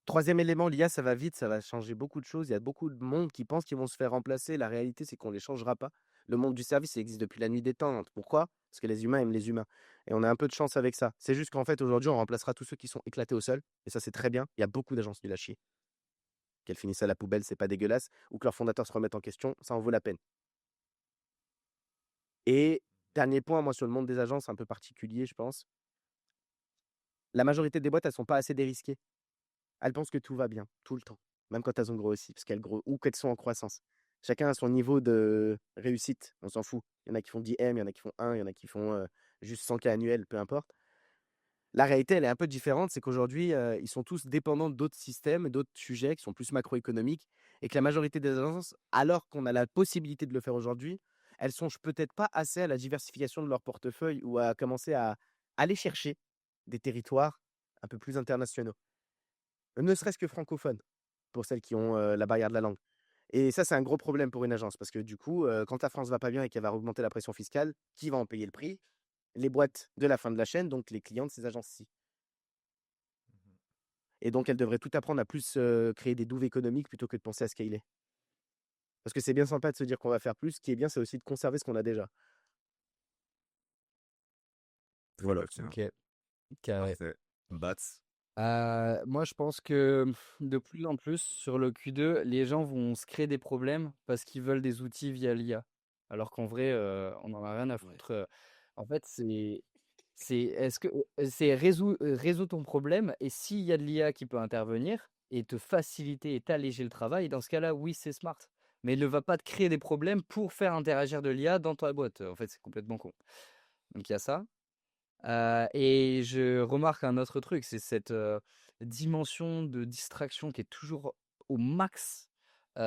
Troisième élément, l'IA, ça va vite, ça va changer beaucoup de choses. Il y a beaucoup de monde qui pense qu'ils vont se faire remplacer. La réalité, c'est qu'on ne les changera pas. Le monde du service, il existe depuis la nuit des temps. Pourquoi? Parce que les humains aiment les humains. Et on a un peu de chance avec ça. C'est juste qu'en fait, aujourd'hui, on remplacera tous ceux qui sont éclatés au sol. Et ça, c'est très bien. Il y a beaucoup d'agences nulles à chier. Qu'elles finissent à la poubelle, c'est pas dégueulasse. Ou que leurs fondateurs se remettent en question, ça en vaut la peine. Et dernier point, moi, sur le monde des agences, un peu particulier, je pense. La majorité des boîtes, elles sont pas assez dérisquées. Elles pensent que tout va bien, tout le temps, même quand elles ont grossi, parce qu'elles ou qu'elles sont en croissance. Chacun a son niveau de réussite, on s'en fout. Il y en a qui font 10M, il y en a qui font 1, il y en a qui font juste 100K annuels, peu importe. La réalité, elle est un peu différente, c'est qu'aujourd'hui, ils sont tous dépendants d'autres systèmes, d'autres sujets qui sont plus macroéconomiques, et que la majorité des agences, alors qu'on a la possibilité de le faire aujourd'hui, elles songent peut-être pas assez à la diversification de leur portefeuille ou à commencer à aller chercher des territoires un peu plus internationaux, ne serait-ce que francophones pour celles qui ont la barrière de la langue. Et ça, c'est un gros problème pour une agence parce que du coup, quand la France va pas bien et qu'elle va augmenter la pression fiscale, qui va en payer le prix? Les boîtes de la fin de la chaîne, donc les clients de ces agences-ci. Et donc, elles devraient tout apprendre à plus créer des douves économiques plutôt que de penser à scaler. Parce que c'est bien sympa de se dire qu'on va faire plus. Ce qui est bien, c'est aussi de conserver ce qu'on a déjà. Très Voilà. pertinent. Ok, carré. Parfait. Bats. Moi, je pense que de plus en plus sur le Q2, les gens vont se créer des problèmes parce qu'ils veulent des outils via l'IA. Alors qu'en vrai, on n'en a rien à Ouais. foutre. En fait, est-ce que c'est résous ton problème et s'il y a de l'IA qui peut intervenir et te faciliter et t'alléger le travail, dans ce cas-là, oui, c'est smart. Mais il ne va pas te créer des problèmes pour faire interagir de l'IA dans ta boîte. En fait, c'est complètement con. Donc il y a ça. Et je remarque un autre truc, c'est cette, dimension de distraction qui est toujours au max,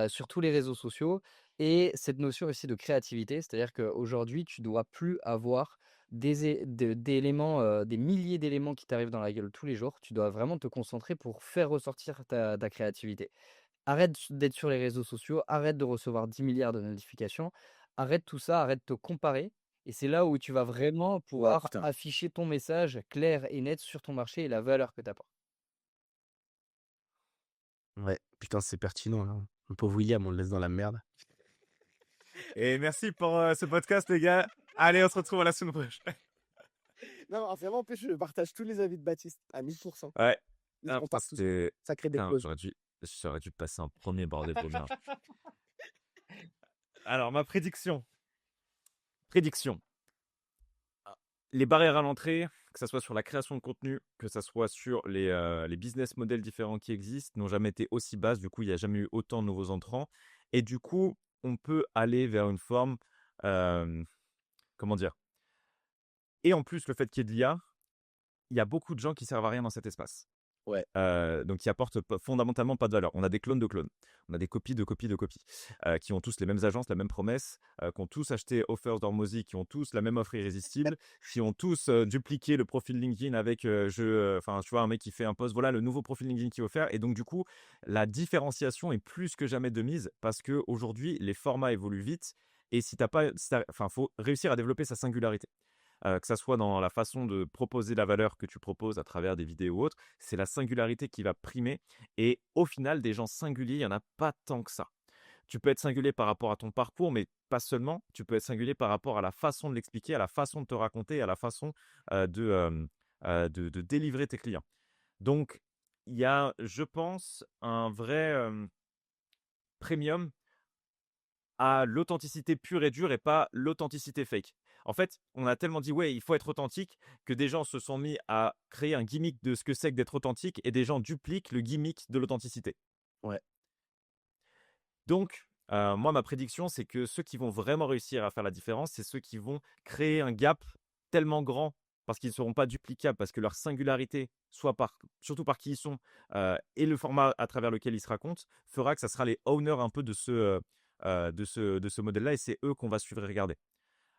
sur tous les réseaux sociaux et cette notion aussi de créativité. C'est-à-dire qu'aujourd'hui, tu dois plus avoir d'éléments, des milliers d'éléments qui t'arrivent dans la gueule tous les jours. Tu dois vraiment te concentrer pour faire ressortir ta créativité. Arrête d'être sur les réseaux sociaux, arrête de recevoir 10 milliards de notifications, arrête tout ça, arrête de te comparer et c'est là où tu vas vraiment Ouais, pouvoir putain. afficher ton message clair et net sur ton marché et la valeur que tu apportes. Ouais, putain, c'est pertinent là. Le pauvre William, on le laisse dans la merde. Et merci pour ce podcast, les gars. Allez, on se retrouve à la semaine prochaine. Non, vraiment, en plus, je partage tous les avis de Baptiste à 1000%. Ouais. Ah, On putain, part tous. c'était. Ça crée des Putain, pauses. j'aurais dû passer un premier bordel de merde. Alors, ma prédiction. Prédiction. Les barrières à l'entrée, que ce soit sur la création de contenu, que ce soit sur les business models différents qui existent, n'ont jamais été aussi basses. Du coup, il n'y a jamais eu autant de nouveaux entrants. Et du coup, on peut aller vers une forme, euh, comment dire. Et en plus, le fait qu'il y ait de l'IA, il y a beaucoup de gens qui servent à rien dans cet espace. Ouais. Donc qui apportent fondamentalement pas de valeur. On a des clones de clones, on a des copies de copies de copies, qui ont tous les mêmes agences, la même promesse, qui ont tous acheté Offers d'Hormozy, qui ont tous la même offre irrésistible, qui ont tous dupliqué le profil LinkedIn avec enfin tu vois un mec qui fait un post, voilà le nouveau profil LinkedIn qui est offert. Et donc du coup la différenciation est plus que jamais de mise parce que aujourd'hui les formats évoluent vite et si t'as pas, enfin faut réussir à développer sa singularité. Que ça soit dans la façon de proposer la valeur que tu proposes à travers des vidéos ou autres, c'est la singularité qui va primer. Et au final, des gens singuliers, il n'y en a pas tant que ça. Tu peux être singulier par rapport à ton parcours, mais pas seulement. Tu peux être singulier par rapport à la façon de l'expliquer, à la façon de te raconter, à la façon de de délivrer tes clients. Donc, il y a, je pense, un vrai premium à l'authenticité pure et dure et pas l'authenticité fake. En fait, on a tellement dit ouais, il faut être authentique que des gens se sont mis à créer un gimmick de ce que c'est que d'être authentique et des gens dupliquent le gimmick de l'authenticité. Ouais. Donc, moi, ma prédiction, c'est que ceux qui vont vraiment réussir à faire la différence, c'est ceux qui vont créer un gap tellement grand parce qu'ils ne seront pas duplicables, parce que leur singularité, surtout par qui ils sont et le format à travers lequel ils se racontent, fera que ça sera les owners un peu de ce modèle-là et c'est eux qu'on va suivre et regarder.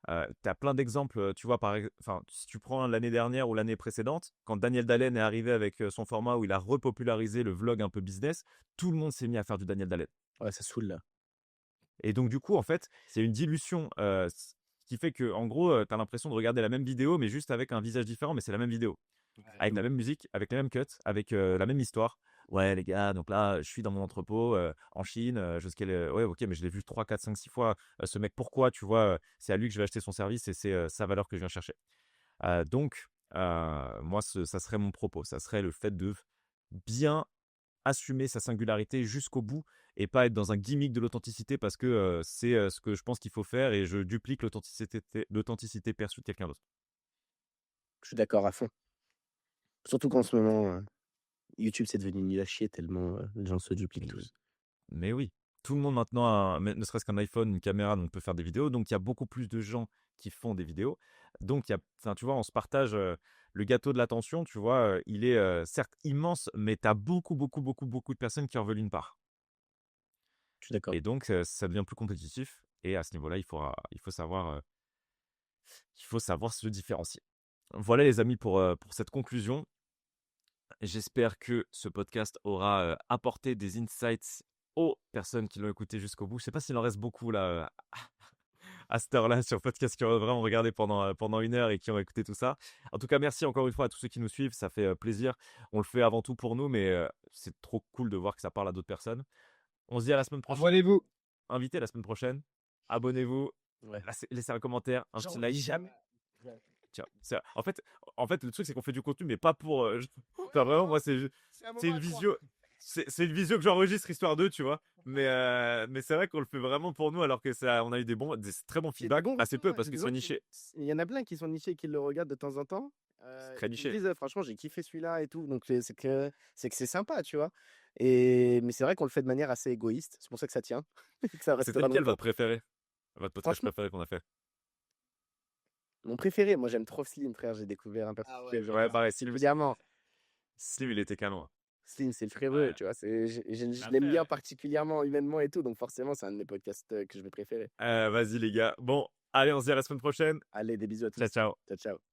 Tu as plein d'exemples, tu vois, si tu prends l'année dernière ou l'année précédente, quand Daniel Dalen est arrivé avec son format où il a repopularisé le vlog un peu business, tout le monde s'est mis à faire du Daniel Dalen. Ouais, ça saoule là. Et donc, du coup, en fait, c'est une dilution qui fait que, en gros, tu as l'impression de regarder la même vidéo, mais juste avec un visage différent, mais c'est la même vidéo. Avec la même musique, avec les mêmes cuts, avec la même histoire. Ouais, les gars, donc là, je suis dans mon entrepôt en Chine. Je scale. Ouais, ok, mais je l'ai vu 3, 4, 5, 6 fois. Ce mec, pourquoi, tu vois, c'est à lui que je vais acheter son service et c'est sa valeur que je viens chercher. Donc, moi, ça serait mon propos. Ça serait le fait de bien assumer sa singularité jusqu'au bout et pas être dans un gimmick de l'authenticité parce que c'est ce que je pense qu'il faut faire et je duplique l'authenticité perçue de quelqu'un d'autre. Je suis d'accord à fond. Surtout qu'en ce moment, YouTube, c'est devenu nul à chier tellement les gens se dupliquent tous. Mais oui, tout le monde maintenant a, ne serait-ce qu'un iPhone, une caméra, donc peut faire des vidéos. Donc il y a beaucoup plus de gens qui font des vidéos. Donc tu vois, on se partage le gâteau de l'attention. Tu vois, il est certes immense, mais tu as beaucoup, beaucoup, beaucoup, beaucoup de personnes qui en veulent une part. Je suis d'accord. Et donc ça devient plus compétitif. Et à ce niveau-là, il faut savoir se différencier. Voilà les amis pour cette conclusion. J'espère que ce podcast aura apporté des insights aux personnes qui l'ont écouté jusqu'au bout. Je ne sais pas s'il en reste beaucoup là à cette heure-là sur podcast qui ont vraiment regardé pendant 1 heure et qui ont écouté tout ça. En tout cas, merci encore une fois à tous ceux qui nous suivent. Ça fait plaisir. On le fait avant tout pour nous, mais c'est trop cool de voir que ça parle à d'autres personnes. On se dit à la semaine prochaine. Abonnez-vous. Invitez la semaine prochaine. Abonnez-vous. Ouais. Laissez un commentaire, un petit Genre, like. jamais. Tiens, en fait, le truc, c'est qu'on fait du contenu, mais pas pour. Enfin, vraiment, moi, c'est une visio. C'est une visio que j'enregistre histoire d'eux, tu vois. Mais c'est vrai qu'on le fait vraiment pour nous, alors que on a eu des très bons feedbacks. Assez peu, parce qu'ils sont nichés. Il y en a plein qui sont nichés qui le regardent de temps en temps. Très Qui niché. me disent, franchement, j'ai kiffé celui-là et tout. Donc, c'est que c'est sympa, tu vois. Mais c'est vrai qu'on le fait de manière assez égoïste. C'est pour ça que ça tient. Que ça C'était restera lequel longtemps. votre préféré? Votre podcast Franchement, préféré qu'on a fait? mon préféré, moi, j'aime trop Slim, frère. J'ai découvert un Ah personnage. ouais, Ouais, pareil. Régulièrement. Slim, il était canon. Slim, c'est le frérot, tu vois. Je l'aime bien particulièrement humainement et tout. Donc, forcément, c'est un de mes podcasts que je vais préférer. Vas-y, les gars. Bon, allez, on se dit à la semaine prochaine. Allez, des bisous à tous. Ciao, ciao. Ciao, ciao.